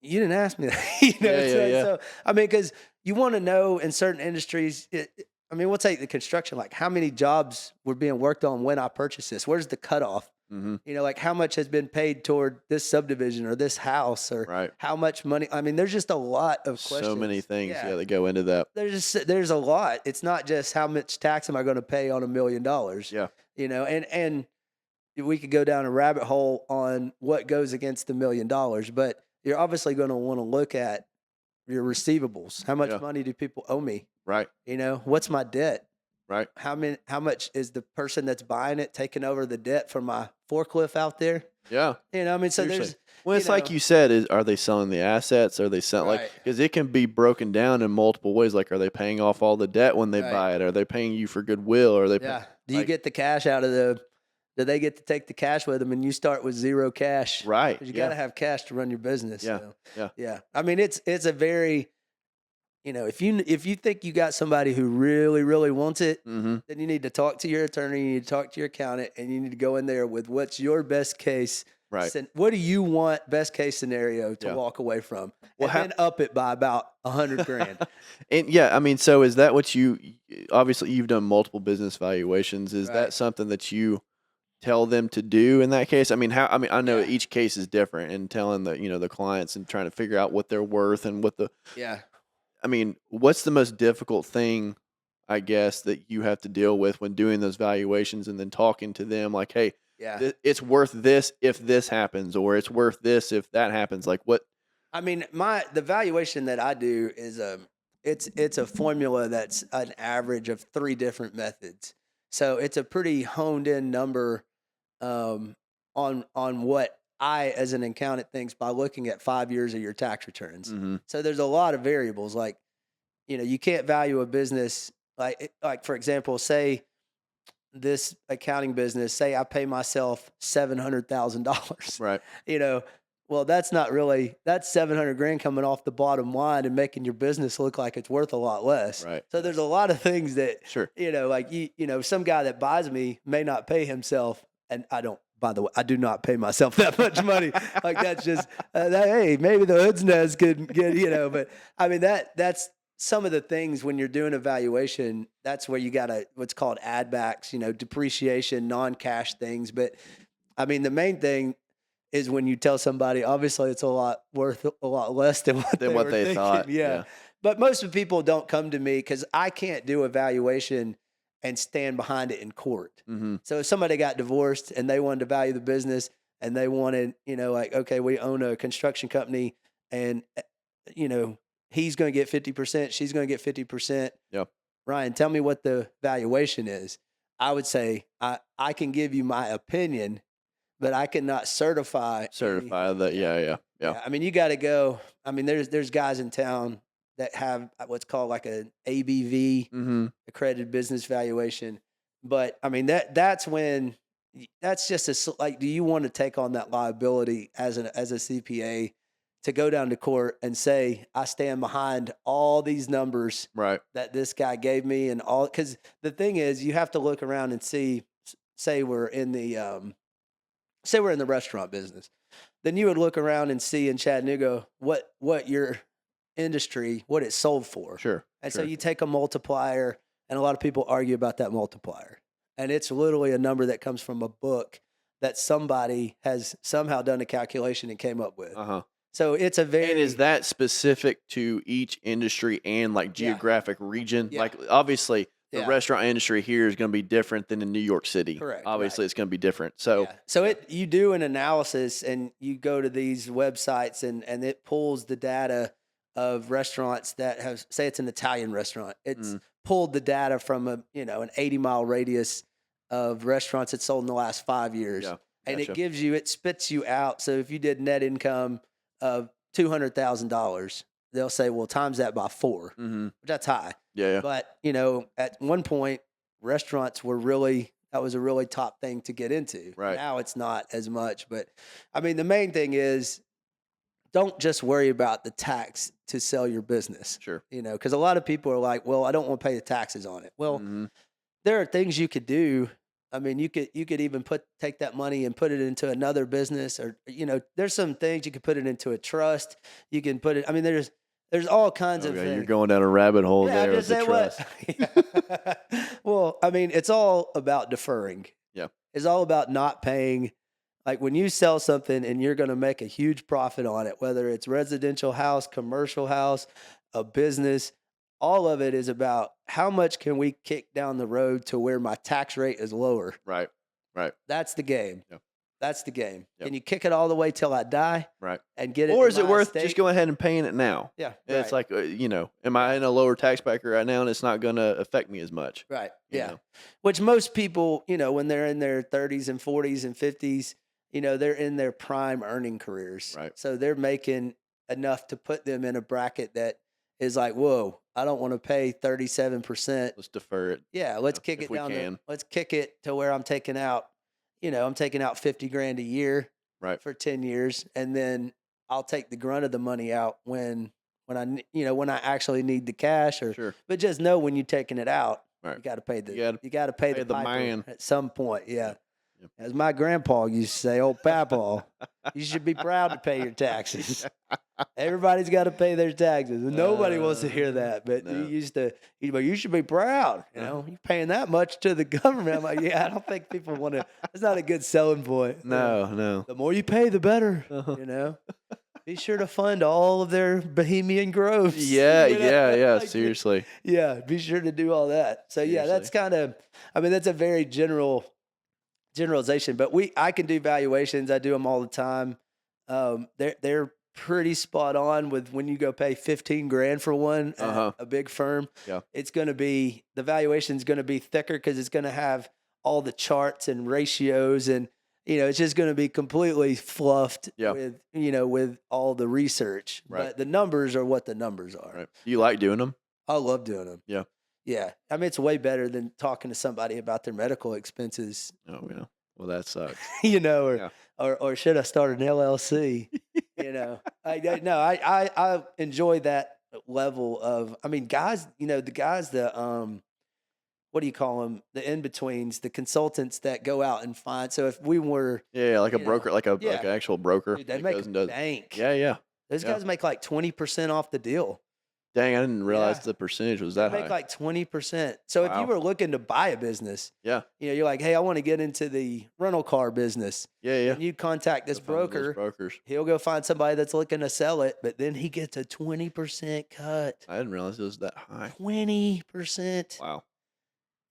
you didn't ask me that. Yeah. So I mean, because you want to know in certain industries. I mean, we'll take the construction. Like, how many jobs were being worked on when I purchased this? Where's the cutoff? Mm-hmm. Like, how much has been paid toward this subdivision or this house, or Right. how much money? I mean, there's just a lot of questions. So many things, Yeah. that go into that. There's a lot. It's not just how much tax am I going to pay on $1 million. Yeah. And we could go down a rabbit hole on what goes against the $1 million, but you're obviously going to want to look at your receivables. How much Yeah. money do people owe me? Right. What's my debt? Right. How much is the person that's buying it taking over the debt from my forklift out there? Yeah. I mean, so Seriously. there's, Well, it's like you said, are they selling the assets? Are they selling, like, right, because it can be broken down in multiple ways. Like, are they paying off all the debt when they right. buy it? Are they paying you for goodwill? Are they paying, Yeah. Do you get the cash do they get to take the cash with them and you start with zero cash? right? Because you got Yeah. to have cash to run your business. Yeah. So, Yeah. yeah. I mean, it's a very, if you think you got somebody who really, really wants it, Mm-hmm. then you need to talk to your attorney, you need to talk to your accountant, and you need to go in there with what's your best case. Right. What do you want best case scenario to Yeah. walk away from? Well, And then up it by about $100,000. And yeah, I mean, so is that what obviously you've done multiple business valuations? Is that Right. something that you tell them to do in that case? I mean, I know Yeah. each case is different, and telling the clients and trying to figure out what they're worth and Yeah. I mean, what's the most difficult thing, I guess, that you have to deal with when doing those valuations and then talking to them like, hey, Yeah. it's worth this if this happens, or it's worth this if that happens? Like, what? I mean, the valuation that I do is it's a formula that's an average of 3 different methods. So it's a pretty honed in number um, on what I, as an accountant, thinks by looking at 5 years of your tax returns. Mm-hmm. So there's a lot of variables. Like, you can't value a business like for example, say this accounting business. Say I pay myself $700,000. Right. Well, that's not really that's 700 grand coming off the bottom line and making your business look like it's worth a lot less. Right. So there's a lot of things that Sure. like some guy that buys me may not pay himself, and I don't. By the way, I do not pay myself that much money. Like that's just hey, maybe the hood's nose could get but I mean that's some of the things when you're doing a valuation. That's where you got what's called add backs, depreciation, non-cash things. But I mean the main thing is when you tell somebody, obviously it's worth a lot less than what they were thinking. thought. Yeah. But most of the people don't come to me because I can't do a valuation and stand behind it in court. Mm-hmm. So if somebody got divorced and they wanted to value the business and they wanted, like, okay, we own a construction company and, he's going to get 50%, she's going to get 50%. Yep. Ryan, tell me what the valuation is. I would say I can give you my opinion, but I cannot certify that. Yeah. I mean, you got to go. I mean, there's guys in town that have what's called like an ABV, Mm-hmm. accredited business valuation. But I mean that's just like, do you want to take on that liability as a CPA to go down to court and say I stand behind all these numbers Right. that this guy gave me and all? Because the thing is, you have to look around and see. Say we're in the restaurant business, then you would look around and see in Chattanooga what your industry, what it's sold for. Sure. And sure. so you take a multiplier, and a lot of people argue about that multiplier. And it's literally a number that comes from a book that somebody has somehow done a calculation and came up with. Uh-huh. So it's a very... And is that specific to each industry and like geographic region? Yeah. Like obviously the Yeah. restaurant industry here is going to be different than in New York City. Correct, Obviously right. it's going to be different. So you do an analysis and you go to these websites and it pulls the data of restaurants that have, say it's an Italian restaurant. It's pulled the data from an 80-mile radius of restaurants that sold in the last 5 years. Yeah. And Gotcha. it spits you out. So if you did net income of $200,000, they'll say, well, times that by 4, which that's high. Yeah. But, at one point, restaurants were that was a really top thing to get into. Right. Now it's not as much. But, I mean, the main thing is don't just worry about the tax to sell your business. Sure. Because a lot of people are like, well, I don't want to pay the taxes on it. Well, there are things you could do. I mean, you could even take that money and put it into another business, or there's some things you could put it into a trust. You can put it. I mean, there's all kinds of things. You're going down a rabbit hole there with the trust. Well, I mean, it's all about deferring. Yeah, it's all about not paying. Like when you sell something and you're going to make a huge profit on it, whether it's residential house, commercial house, a business. All of it is about how much can we kick down the road to where my tax rate is lower. Right. That's the game. Yeah. That's the game. Yep. Can you kick it all the way till I die? Right. And get it? Or in is it my worth estate? just going ahead and paying it now? Yeah. And it's like, am I in a lower tax bracket right now, and it's not going to affect me as much? Right. you Yeah. know? Which most people, when they're in their 30s and 40s and 50s, they're in their prime earning careers. Right. So they're making enough to put them in a bracket that is like, whoa, I don't want to pay 37%. Let's defer it. Yeah, let's kick if it we down. can. Let's kick it to where I'm taking out, I'm taking out 50 grand a year Right. for 10 years. And then I'll take the grunt of the money out when I actually need the cash Sure. but just know when you're taking it out, Right. you got to pay You gotta pay pay the the piper man. at some point. Yeah. Yep. As my grandpa used to say, old Papaw, you should be proud to pay your taxes. Everybody's got to pay their taxes. Nobody wants to hear that, but no. he used to. He'd be like, you should be proud. You're paying that much to the government. I'm like, yeah, I don't think people want to. That's not a good selling point. No. The more you pay, the better. Be sure to fund all of their Bohemian groves. Yeah. Seriously. Yeah, be sure to do all that. So that's kind of. That's a very generalization, but I can do valuations. I do them all the time. They're pretty spot on with when you go pay 15 grand for one at a big firm. Yeah. It's going to be, the valuation is going to be thicker because it's going to have all the charts and ratios, and it's just going to be completely fluffed with all the research. Right. But the numbers are what the numbers are. Right. Do you like doing them? I love doing them. Yeah. Yeah. It's way better than talking to somebody about their medical expenses. Oh, yeah. Well, that sucks. Or should I start an LLC? I enjoy that level of, guys, the guys, what do you call them? The in-betweens, the consultants that go out and find. So if we were. Yeah, like a broker, like an actual broker. Dude, they make bank. Yeah. Those guys make like 20% off the deal. Dang, I didn't realize the percentage was that high. Make like 20%. So if you were looking to buy a business, you're like, hey, I want to get into the rental car business. Yeah. And you contact this broker. Brokers. He'll go find somebody that's looking to sell it, but then he gets a 20% cut. I didn't realize it was that high. 20%. Wow.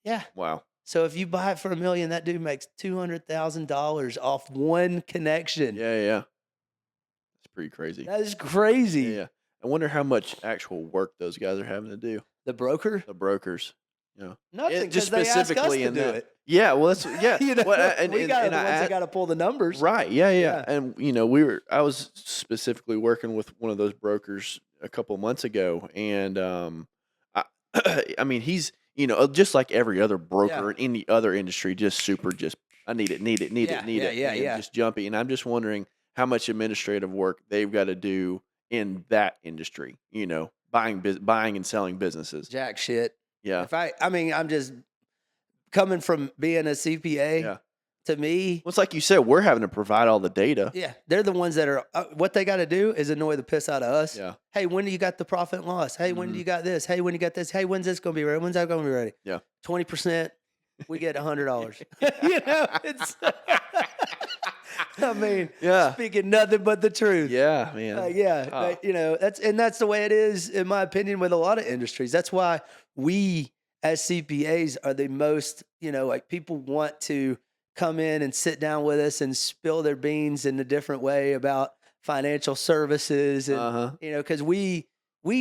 Yeah. Wow. So if you buy it for $1 million, that dude makes $200,000 off one connection. Yeah. It's pretty crazy. That is crazy. Yeah. I wonder how much actual work those guys are having to do. The broker? The brokers. Nothing. Just specifically in that. Yeah. Well, that's and we got the ones that got to pull the numbers. Right. Yeah. And I was specifically working with one of those brokers a couple months ago, and he's just like every other broker in any other industry, just I need it, just jumpy. And I'm just wondering how much administrative work they've got to do in that industry, buying and selling businesses. Jack shit. Yeah. I'm just coming from being a CPA. Yeah. To me, well, it's like you said, we're having to provide all the data. Yeah, they're the ones that are. What they got to do is annoy the piss out of us. Yeah. Hey, when do you got the profit and loss? Hey, when do you got this? Hey, when you got this? Hey, when's this going to be ready? When's that going to be ready? Yeah. 20%, we get $100. It's. Speaking nothing but the truth. Yeah, man. That's the way it is, in my opinion, with a lot of industries. That's why we, as CPAs, are the most. People want to come in and sit down with us and spill their beans in a different way about financial services, and because we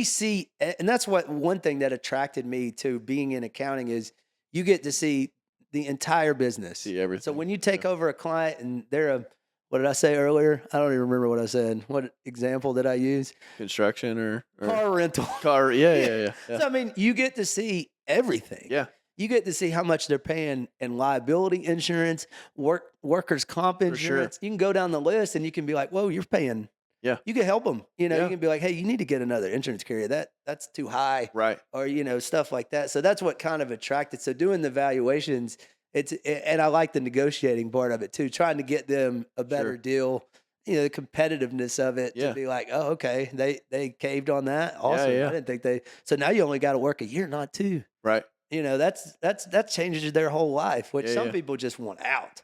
see, and that's one thing that attracted me to being in accounting is you get to see the entire business. See everything. So when you take over a client and they're what did I say earlier? I don't even remember what I said. What example did I use? Construction or car rental. Car, yeah. So you get to see everything. Yeah. You get to see how much they're paying in liability insurance, workers' comp insurance. Sure. You can go down the list and you can be like, whoa, you're paying. Yeah. You can help them. You can be like, hey, you need to get another insurance carrier. That's too high. Right. Or, stuff like that. So that's what kind of attracted. So doing the valuations, and I like the negotiating part of it too, trying to get them a better deal. The competitiveness of it to be like, oh, okay, they caved on that. Awesome. Yeah. I didn't think they. So now you only got to work a year, not two. Right. That changes their whole life, which some people just want out.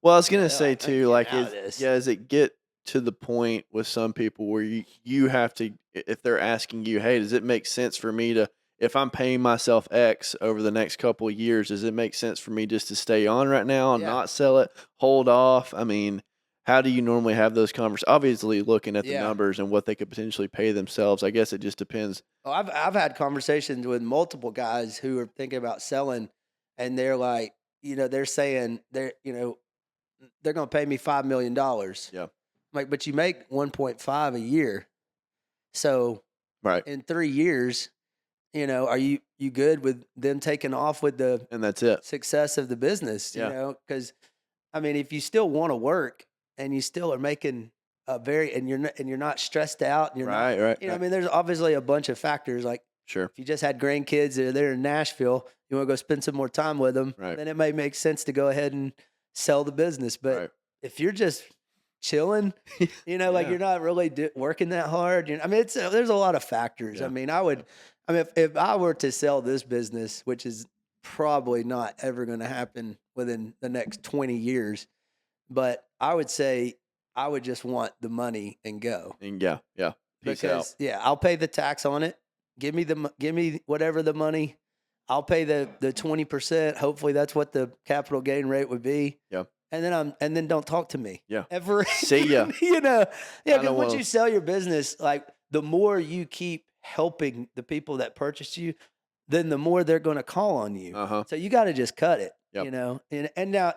Well, I was gonna say too, as it get to the point with some people where you have to, if they're asking you, hey, does it make sense for me to if I'm paying myself X over the next couple of years, does it make sense for me just to stay on right now and not sell it, hold off? I mean, how do you normally have those conversations? Obviously, looking at the numbers and what they could potentially pay themselves, I guess it just depends. Oh, I've had conversations with multiple guys who are thinking about selling, and they're like, they're saying they're going to pay me $5 million. Yeah. Like, but you make 1.5 a year, so Right. in 3 years, are you good with them taking off with the And that's it. success of the business? Yeah. Because I mean, if you still want to work and you still are making and you're not stressed out, and you're not, Right. I mean, there's obviously a bunch of factors. Like, Sure. if you just had grandkids, they're in Nashville, you want to go spend some more time with them, Right. then it may make sense to go ahead and sell the business. But if you're just chilling, like you're not really working that hard, I mean, there's a lot of factors. I mean, if I were to sell this business, which is probably not ever going to happen within the next 20 years, but I would say I would just want the money and go. And Peace because out. I'll pay the tax on it. Give me whatever the money. I'll pay the 20%. Hopefully that's what the capital gain rate would be. Yeah. And then don't talk to me. Yeah. Ever. See ya. Because once you sell your business, like, the more you keep helping the people that purchase you, then the more they're going to call on you. So you got to just cut it. Yep. And now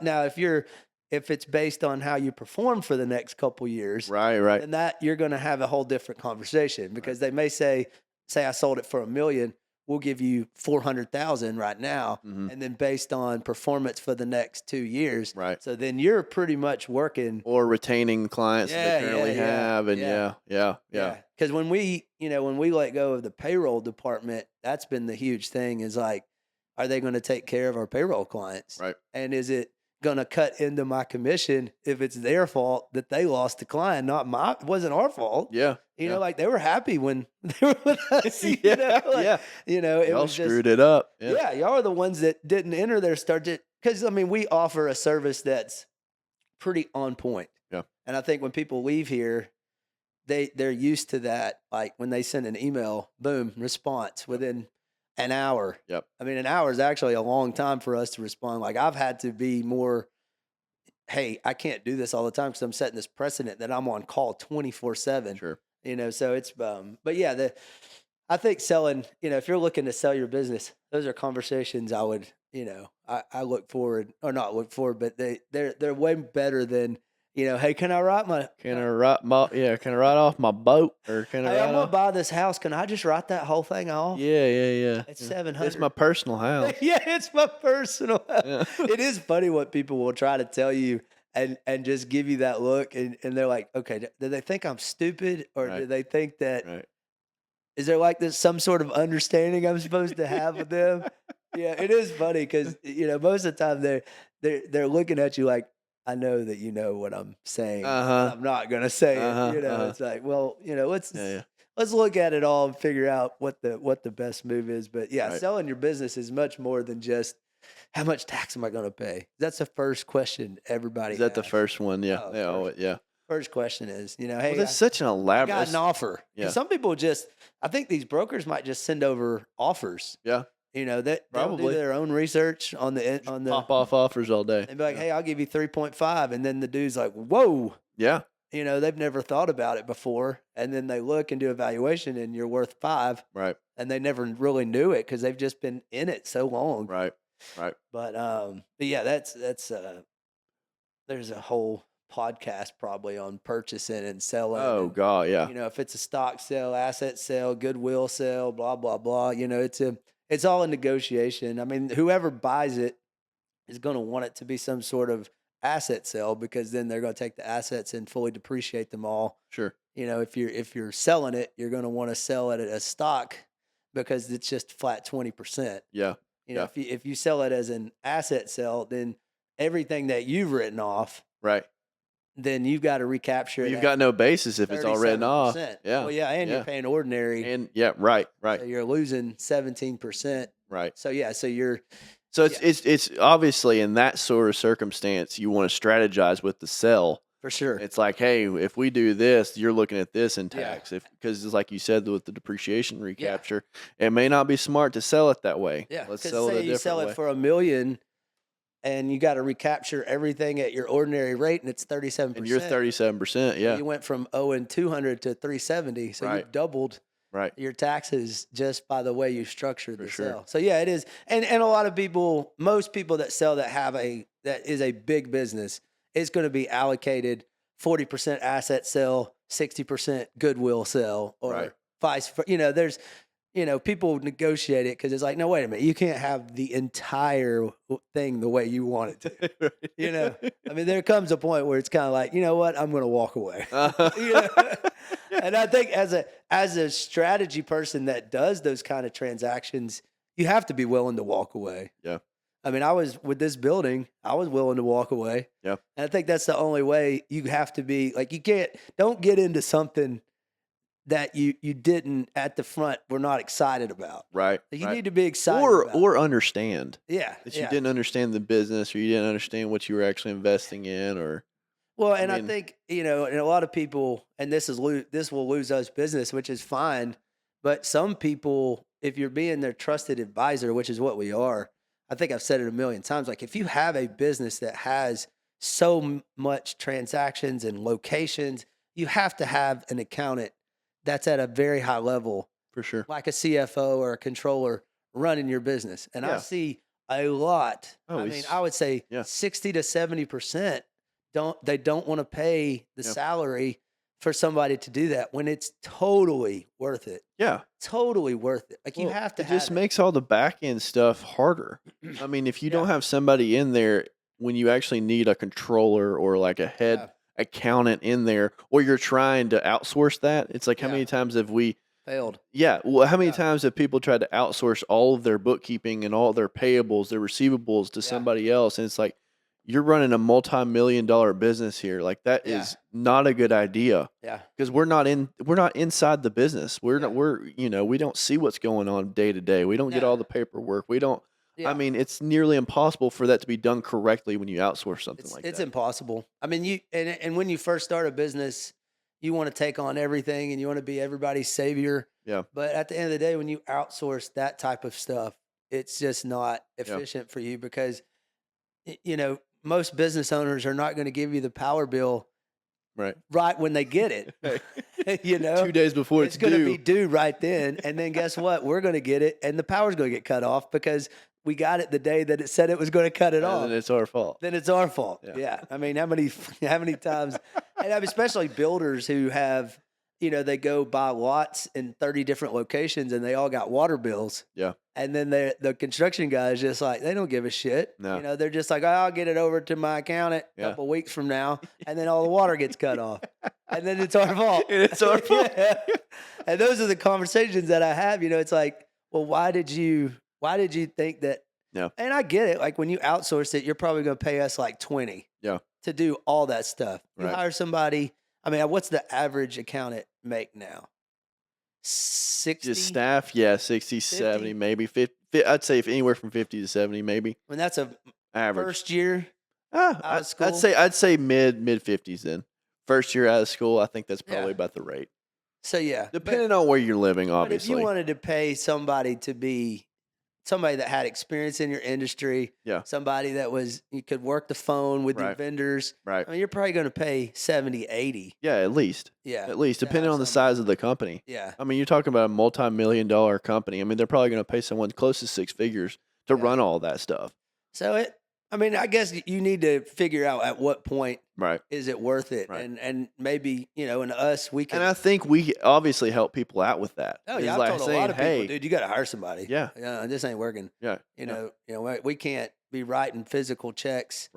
if it's based on how you perform for the next couple years, right, then that you're going to have a whole different conversation, because they may say I sold it for $1 million, we'll give you 400,000 right now, and then based on performance for the next 2 years, right? So then you're pretty much working or retaining clients that they currently have, and Because when we let go of the payroll department, that's been the huge thing. Is like, are they going to take care of our payroll clients? Right. And is it going to cut into my commission if it's their fault that they lost a client? It wasn't our fault. Yeah. Like, they were happy when they were with us. It y'all was screwed it up. Yeah. Y'all are the ones that didn't enter their start. Because, I mean, we offer a service that's pretty on point. Yeah. And I think when people leave here, they're used to that. Like, when they send an email, boom, response within an hour. Yep. I mean, an hour is actually a long time for us to respond. Like, I've had to be more, hey, I can't do this all the time because I'm setting this precedent that I'm on call 24/7. Sure. So it's, but yeah, I think selling, if you're looking to sell your business, those are conversations I would, I look forward, or not look forward, but they're way better than, hey, can I write off my boat, or can I? Hey, I'm gonna buy this house. Can I just write that whole thing off? Yeah. It's $700. It's my personal house. It's my personal house. Yeah. It is funny what people will try to tell you and just give you that look, and they're like, okay, do they think I'm stupid, or do they think that? Right. Is there like this some sort of understanding I'm supposed to have with them? Yeah, it is funny because most of the time they're looking at you like, I know that you know what I'm saying. I'm not gonna say it. It's like, well, let's look at it all and figure out what the best move is. But selling your business is much more than just how much tax am I going to pay. That's the first question everybody. Is that asks. the first one? Yeah. First question is, hey, well, that's such an elaborate. I got an offer. Yeah. Some people I think these brokers might just send over offers. Yeah. That they'll do their own research on the pop off offers all day. And be like, hey, I'll give you 3.5, and then the dude's like, whoa. Yeah. They've never thought about it before, and then they look and do evaluation, and you're worth 5. Right. And they never really knew it because they've just been in it so long. Right. But yeah, that's there's a whole podcast probably on purchasing and selling. Oh God, yeah. If it's a stock sale, asset sale, goodwill sale, blah blah blah. It's all a negotiation. I mean, whoever buys it is going to want it to be some sort of asset sale, because then they're going to take the assets and fully depreciate them all. Sure. If you're selling it, you're going to want to sell it as stock because it's just flat 20%. Yeah. If you sell it as an asset sale, then everything that you've written off, right, then you've got to recapture. You've got no basis if it's all written off. Yeah. Well, yeah, and you're paying ordinary. And right. So you're losing 17%. Right. So you're. So it's obviously in that sort of circumstance you want to strategize with the sell For sure. It's like, hey, if we do this, you're looking at this in Yeah. tax. Because it's like you said with the depreciation Yeah. recapture, it may not be smart to sell it that way. Yeah. Let's Because sell it say a you different sell way. it for $1 million and you got to recapture everything at your ordinary rate, and it's 37%. And you're 37%. Yeah. So you went from owing 200 to 370. So Right. you've doubled Right. your taxes just by the way you structured For the sure. sale. So yeah, it is. And a lot of people, most people that sell that is a big business, is going to be allocated 40% asset sale, 60% goodwill sell, or Right. vice. There's, people negotiate it because it's like, no, wait a minute, you can't have the entire thing the way you want it to. Right. I mean, there comes a point where it's kind of like, you know what, I'm going to walk away. And I think as a strategy person that does those kind of transactions, you have to be willing to walk away. Yeah. I mean, with this building, I was willing to walk away. Yeah. And I think that's the only way. You have to be like, don't get into something that you didn't at the front were not excited about. Right. You right. need to be excited or understand. Yeah. That you didn't understand the business, or you didn't understand what you were actually investing in, or well, and I think, and a lot of people, and this will lose us business, which is fine. But some people, if you're being their trusted advisor, which is what we are, I think I've said it a million times. Like, if you have a business that has so much transactions and locations, you have to have an accountant that's at a very high level, for sure, like a CFO or a controller running your business. And I see a lot. I mean, I would say 60 to 70% don't want to pay the salary for somebody to do that when it's totally worth it. Yeah. Totally worth it. Like, you have to it just makes all the back end stuff harder. I mean, if you don't have somebody in there when you actually need a controller or like a head accountant in there, or you're trying to outsource that, it's like, how many times have we failed? Yeah. Well, how many times have people tried to outsource all of their bookkeeping and all their payables, their receivables to somebody else? And it's like, you're running a multi-million-dollar business here. Like, that is not a good idea. Yeah. Because we're not inside the business. We don't see what's going on day to day. We don't get all the paperwork. We don't. I mean, it's nearly impossible for that to be done correctly when you outsource something like that. It's impossible. I mean, and when you first start a business, you want to take on everything and you want to be everybody's savior. Yeah. But at the end of the day, when you outsource that type of stuff, it's just not efficient for you, because, most business owners are not going to give you the power bill right when they get it. 2 days before it's going to be due right then. And then guess what? We're going to get it, and the power's going to get cut off because we got it the day that it said it was going to cut it off. And then it's our fault. Then it's our fault. Yeah. I mean, how many times, and especially builders who have, they go buy lots in 30 different locations and they all got water bills. Yeah. And then the construction guy is just like, they don't give a shit. No. They're just like, I'll get it over to my accountant a couple weeks from now. And then all the water gets cut off. And then it's our fault. It's our fault. And those are the conversations that I have. It's like, well, why did you think that? Yeah. And I get it. Like, when you outsource it, you're probably going to pay us like 20 to do all that stuff. You hire somebody. I mean, what's the average accountant make now? 60? Just staff, 60, 70, maybe 50. I'd say anywhere from 50 to 70, maybe. When that's a average first year out of school? I'd say mid 50s then. First year out of school, I think that's probably about the rate. So depending on where you're living, obviously. But if you wanted to pay somebody to be somebody that had experience in your industry, somebody that you could work the phone with your vendors, right? I mean, you're probably going to pay 70, 80. Yeah, at least. Yeah, at least, depending on the size of the company. Yeah, I mean, you're talking about a multi-million-dollar company. I mean, they're probably going to pay someone close to 6 figures to run all that stuff. So I guess you need to figure out at what point is it worth it, and maybe and us we can. And I think we obviously help people out with that. Oh yeah, I've told a lot of people, dude, you got to hire somebody. Yeah, this ain't working. Yeah, we can't be writing physical checks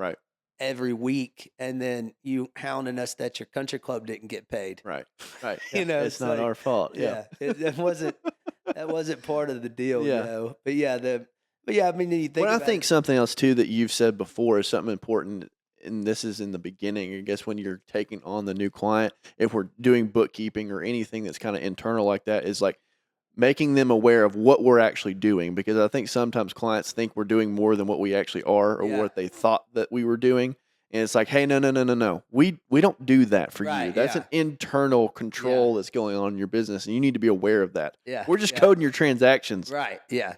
every week, and then you hounding us that your country club didn't get paid. Right. It's not our fault. Yeah, that wasn't part of the deal. But I mean, you think. Well, I think something else too that you've said before is something important, and this is in the beginning. I guess when you're taking on the new client, if we're doing bookkeeping or anything that's kind of internal like that, is like making them aware of what we're actually doing. Because I think sometimes clients think we're doing more than what we actually are, or what they thought that we were doing. And it's like, hey, no. We don't do that for Right, you. That's an internal control that's going on in your business, and you need to be aware of that. Yeah. We're just coding your transactions. Right. Yeah.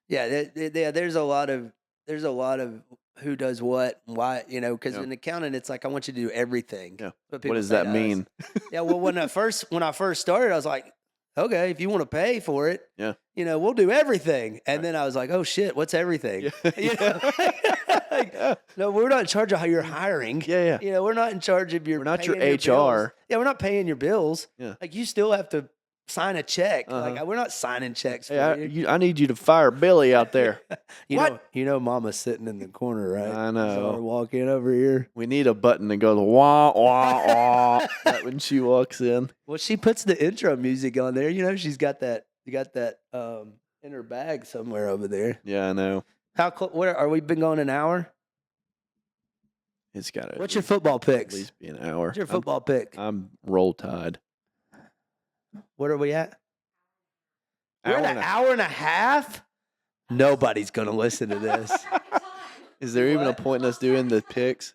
Yeah. There's a lot of who does what and why, because in accounting, it's like, I want you to do everything. Yeah. What does that mean? Yeah. Well, when I first started, I was like, okay, if you want to pay for it, Yeah. we'll do everything. And then I was like, oh shit, what's everything? Yeah. No, we're not in charge of how you're hiring. Yeah. We're not in charge of We're not your paying your HR. bills. Yeah, we're not paying your bills. Yeah. Like, you still have to sign a check. Uh-huh. Like, we're not signing checks for Hey, I need you to fire Billy out there. What? Mama's sitting in the corner, right? I know. So walk in over here. We need a button that goes wah wah wah right when she walks in. Well, she puts the intro music on there. She's got that. You got that in her bag somewhere over there. Yeah, I know. Where are we been going an hour? It's got to. What's your football picks? At least be an hour. What's your football pick? I'm Roll Tide. What are we at? We're at an hour and a half? Nobody's going to listen to this. Is there even a point in us doing the picks?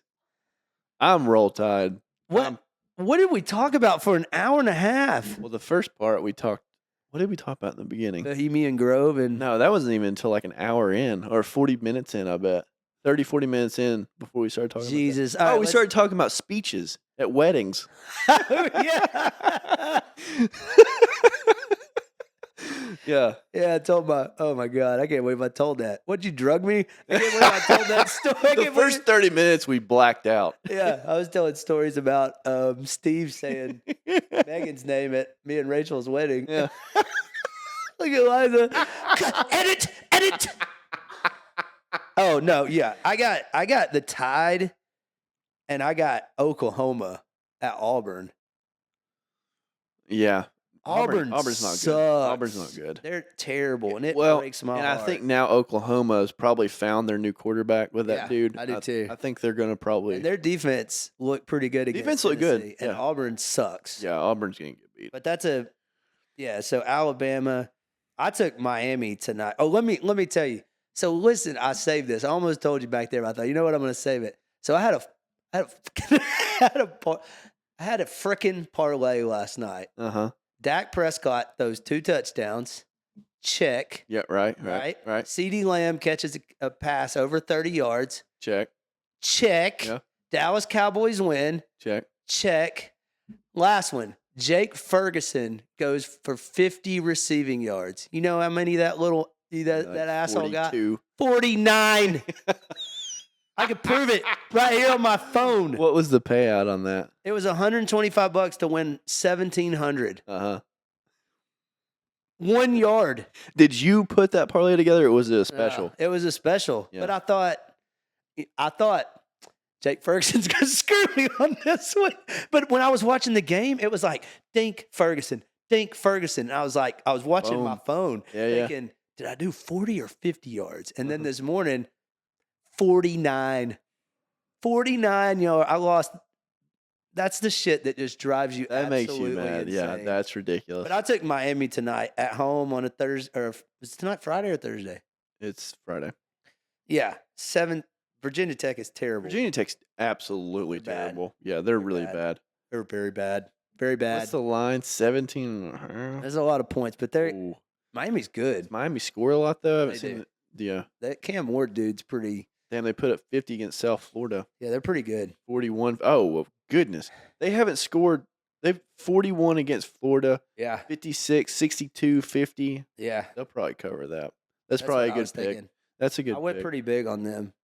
I'm Roll Tide. What did we talk about for an hour and a half? Well, the first part we talked. What did we talk about in the beginning? Bohemian Grove and No, that wasn't even until like an hour in or 40 minutes in, I bet. 30, 40 minutes in before we started talking Jesus. about that. We started talking about speeches at weddings. Yeah. Yeah. Yeah, I told oh my God, I can't believe I told that. What'd you drug me? I can't believe I told that story. The first 30 minutes we blacked out. Yeah, I was telling stories about Steve saying Megan's name at me and Rachel's wedding. Yeah. Look at Liza. Edit. Oh no, yeah. I got the Tide and I got Oklahoma at Auburn. Yeah. Auburn's not sucks. good. Auburn's not good. They're terrible, and it breaks my heart. heart. I think now Oklahoma has probably found their new quarterback with that dude. I do too. I think they're going to probably. And their defense looked pretty good against Defense looked good, and Auburn sucks. Yeah, Auburn's going to get beat. But that's so Alabama. I took Miami tonight. Oh, let me tell you. So listen, I saved this. I almost told you back there, but I thought, you know what, I'm going to save it. So I had a freaking parlay last night. Uh-huh. Dak Prescott throws 2 touchdowns. Check. Yeah, right. CeeDee Lamb catches a pass over 30 yards. Check. Yeah. Dallas Cowboys win. Check. Last one. Jake Ferguson goes for 50 receiving yards. You know how many that asshole got? 49. I could prove it right here on my phone. What was the payout on that? It was $125 to win $1,700. Uh-huh. 1 yard. Did you put that parlay together, or was it a special? It was a special. Yeah. But I thought Jake Ferguson's going to screw me on this one. But when I was watching the game, it was like, dink Ferguson. And I was like, I was watching my phone thinking, did I do 40 or 50 yards? And then this morning, 49 yards. I lost. That's the shit that just drives you absolutely mad. insane. Yeah, that's ridiculous. But I took Miami tonight at home on a Thursday. Or is it tonight Friday or Thursday? It's Friday. Yeah, 7. Virginia Tech is terrible. Virginia Tech's absolutely terrible. Yeah, they're really bad. They're very bad. Very bad. What's the line? 17.5? There's a lot of points, but Miami's good. Does Miami score a lot, though? I haven't seen it. Yeah. That Cam Ward dude's pretty. Damn, they put up 50 against South Florida. Yeah, they're pretty good. 41. Oh, well, goodness. They haven't scored. They've 41 against Florida. Yeah. 56, 62, 50. Yeah. They'll probably cover that. That's probably a good pick. Thinking. That's a good pick. I went pretty big on them.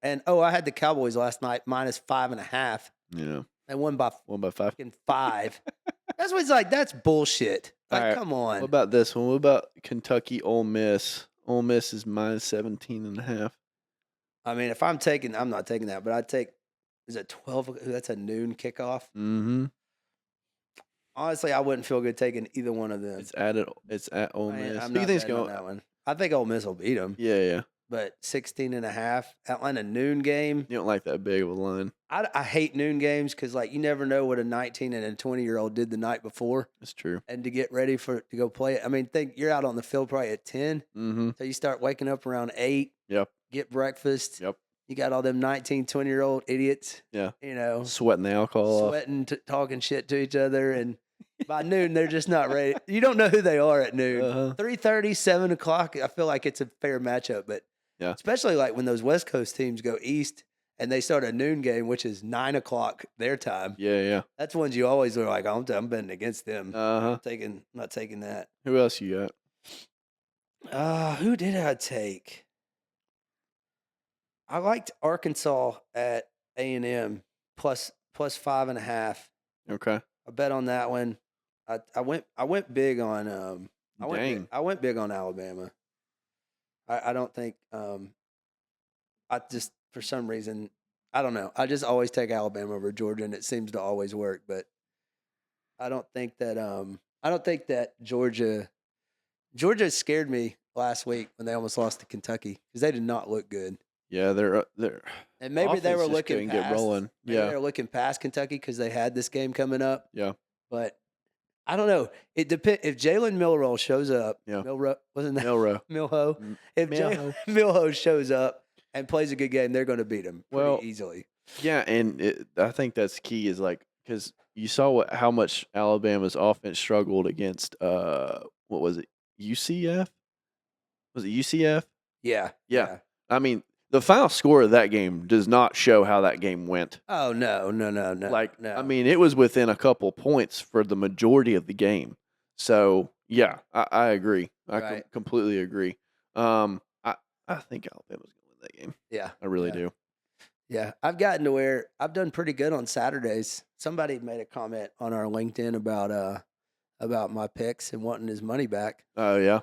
And, I had the Cowboys last night -5.5. Yeah. They won by 5. fucking 5. That's what it's like. That's bullshit. Like, right. Come on. What about this one? What about Kentucky Ole Miss? Ole Miss is -17.5. I mean, if I'm not taking that, but I'd take, is it 12? That's a noon kickoff. Mm-hmm. Honestly, I wouldn't feel good taking either one of them. It's at Ole Miss. I'm Who you not think's betting on going? that one. I think Ole Miss will beat them. Yeah. But 16.5, Atlanta noon game. You don't like that big of a line. I hate noon games because, like, you never know what a 19 and a 20-year-old did the night before. That's true. And to get ready to go play it. I mean, think you're out on the field probably at 10. Mm-hmm. So you start waking up around 8. Yep. Get breakfast. Yep. You got all them 19, 20-year-old idiots. Yeah. You know, Sweating the alcohol off. sweating, talking shit to each other, and by noon they're just not ready. You don't know who they are at noon. 3:30, 7 o'clock. I feel like it's a fair matchup, but Yeah. especially like when those West Coast teams go east and they start a noon game, which is 9 o'clock their time. Yeah. That's ones you always are like, I'm betting against them. Uh-huh. I'm not taking that. Who else you got? Who did I take? I liked Arkansas at A&M plus 5.5. Okay. I bet on that one. I went big on Dang. I went big on Alabama. I don't think I just for some reason I don't know. I just always take Alabama over Georgia, and it seems to always work. But I don't think that Georgia scared me last week when they almost lost to Kentucky because they did not look good. Yeah, they're And maybe they were looking past. Get rolling. Maybe they were looking past Kentucky because they had this game coming up. Yeah. But I don't know. It depends if Jalen Milroe shows up. Yeah. Milroe wasn't that Milroe. Milho? If Jalen Milroe shows up and plays a good game, they're going to beat him pretty easily. Yeah, and I think that's key is like because you saw how much Alabama's offense struggled against what was it, UCF? Was it UCF? Yeah. I mean, the final score of that game does not show how that game went. Oh no. No. I mean, it was within a couple points for the majority of the game. So yeah, I agree. I completely agree. I think Alabama's going to win that game. Yeah, I really do. Yeah, I've gotten to where I've done pretty good on Saturdays. Somebody made a comment on our LinkedIn about my picks and wanting his money back. Oh yeah.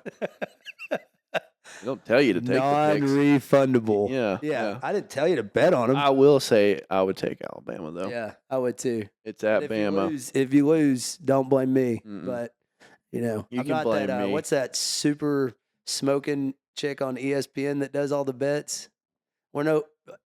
They don't tell you to take non-refundable. The picks. Yeah. I didn't tell you to bet on them. I will say I would take Alabama though. Yeah, I would too. It's at Bama. If you lose, don't blame me. But you I'm can not blame that. me. What's that super smoking chick on ESPN that does all the bets?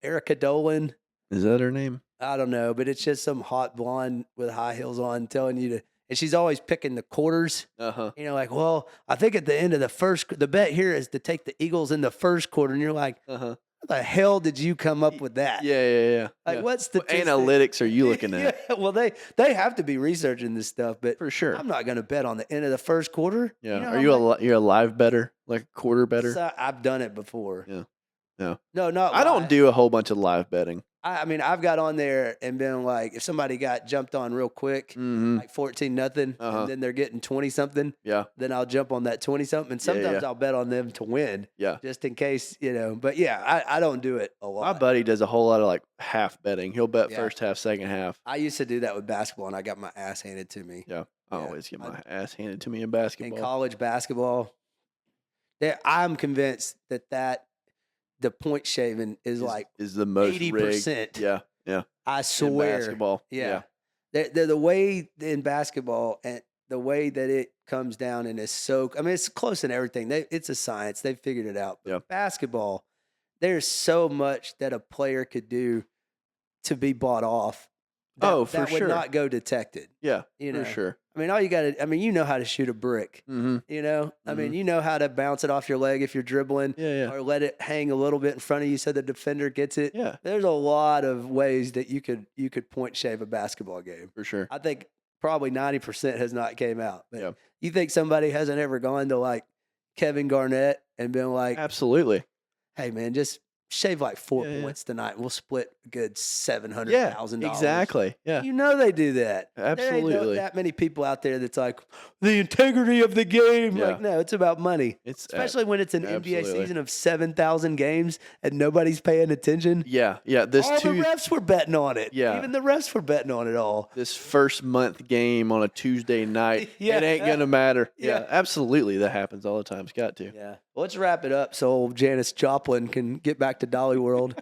Erica Dolan. Is that her name? I don't know, but it's just some hot blonde with high heels on telling you to. And she's always picking the quarters. Like, well, I think at the end of the bet here is to take the Eagles in the first quarter. And you're like, how the hell did you come up with that? Yeah. Like, what statistic? What analytics are you looking at? Yeah, well, they have to be researching this stuff, but for sure, I'm not going to bet on the end of the first quarter. Yeah. Are you're a live better, like a quarter better? So I've done it before. Yeah. No, not. I don't do a whole bunch of live betting. I mean, I've got on there and been like, if somebody got jumped on real quick, like 14-0, and then they're getting 20-something, then I'll jump on that 20-something. And sometimes I'll bet on them to win, just in case, But I don't do it a lot. My buddy does a whole lot of like half betting. He'll bet first half, second half. I used to do that with basketball, and I got my ass handed to me. Yeah, I always get my ass handed to me in basketball. In college basketball, I'm convinced that the point shaving is the most 80%. Rigged. Yeah. I swear. In basketball. Yeah. The way in basketball and the way that it comes down and is so, I mean, it's close in everything. It's a science. They've figured it out. But basketball, there's so much that a player could do to be bought off. That would not go detected. Yeah, for sure. I mean, all you got to, I mean, you know how to shoot a brick, I mean, you know how to bounce it off your leg if you're dribbling or let it hang a little bit in front of you so the defender gets it. Yeah. There's a lot of ways that you could point shave a basketball game. For sure. I think probably 90% has not came out. But you think somebody hasn't ever gone to like Kevin Garnett and been like, absolutely. Hey man, just shave like 4 points tonight. We'll split a good $700,000. Exactly. Yeah. You know they do that. Absolutely. There ain't that many people out there that's like the integrity of the game. Yeah. Like, no, it's about money. Especially when it's an NBA season of 7,000 games and nobody's paying attention. Yeah. The refs were betting on it. Yeah. Even the refs were betting on it all. This first month game on a Tuesday night, it ain't gonna matter. Yeah. Absolutely. That happens all the time. It's got to. Yeah. Well, let's wrap it up so old Janis Joplin can get back to Dolly World.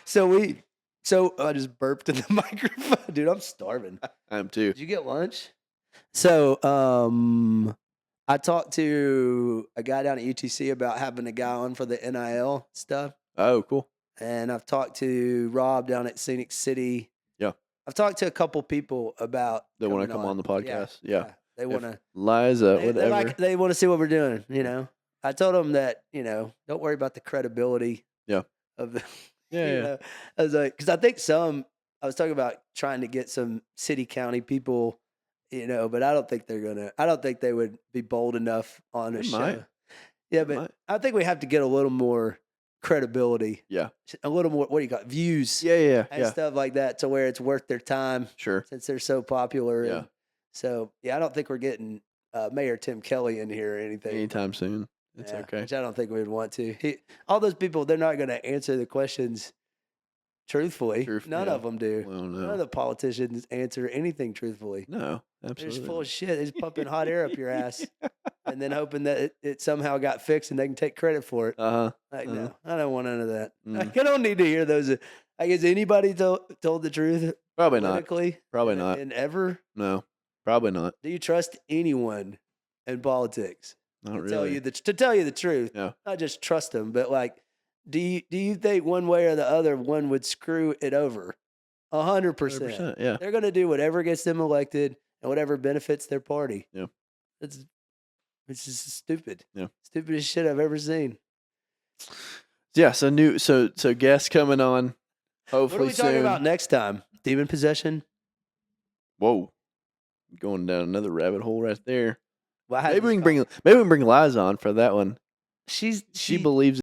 So I just burped in the microphone. Dude, I'm starving. I am too. Did you get lunch? So I talked to a guy down at UTC about having a guy on for the NIL stuff. Oh, cool. And I've talked to Rob down at Scenic City. Yeah. I've talked to a couple people about they want to come on the podcast. Yeah. They want to Liza, whatever. They want to see what we're doing, I told him that, don't worry about the credibility. Yeah. Of the, Yeah. I was like, because I think I was talking about trying to get some city county people, but I don't think I don't think they would be bold enough on a show. Might. Yeah, It but might. I think we have to get a little more credibility. Yeah. A little more, what do you call it? Views. Yeah. And stuff like that to where it's worth their time. Sure. Since they're so popular. Yeah. And so, I don't think we're getting Mayor Tim Kelly in here or anything. Anytime soon. It's okay. Which I don't think we'd want to. All those people, they're not going to answer the questions truthfully. None of them do. Well, no. None of the politicians answer anything truthfully. No, absolutely. They're just full of shit. They're just pumping hot air up your ass and then hoping that it somehow got fixed and they can take credit for it. No, I don't want none of that. I don't need to hear those. I guess anybody told the truth? Probably not. Probably not. And ever? No, probably not. Do you trust anyone in politics? Not really. To tell you the truth. Yeah. Not just trust them, but like, do you think one way or the other one would screw it over? 100%. Yeah. They're going to do whatever gets them elected and whatever benefits their party. Yeah. It's just stupid. Yeah. Stupidest shit I've ever seen. Yeah. So guests coming on. Hopefully what are we talking soon. about next time? Demon possession? Whoa. Going down another rabbit hole right there. Well, Maybe we can bring Liza on for that one. She believes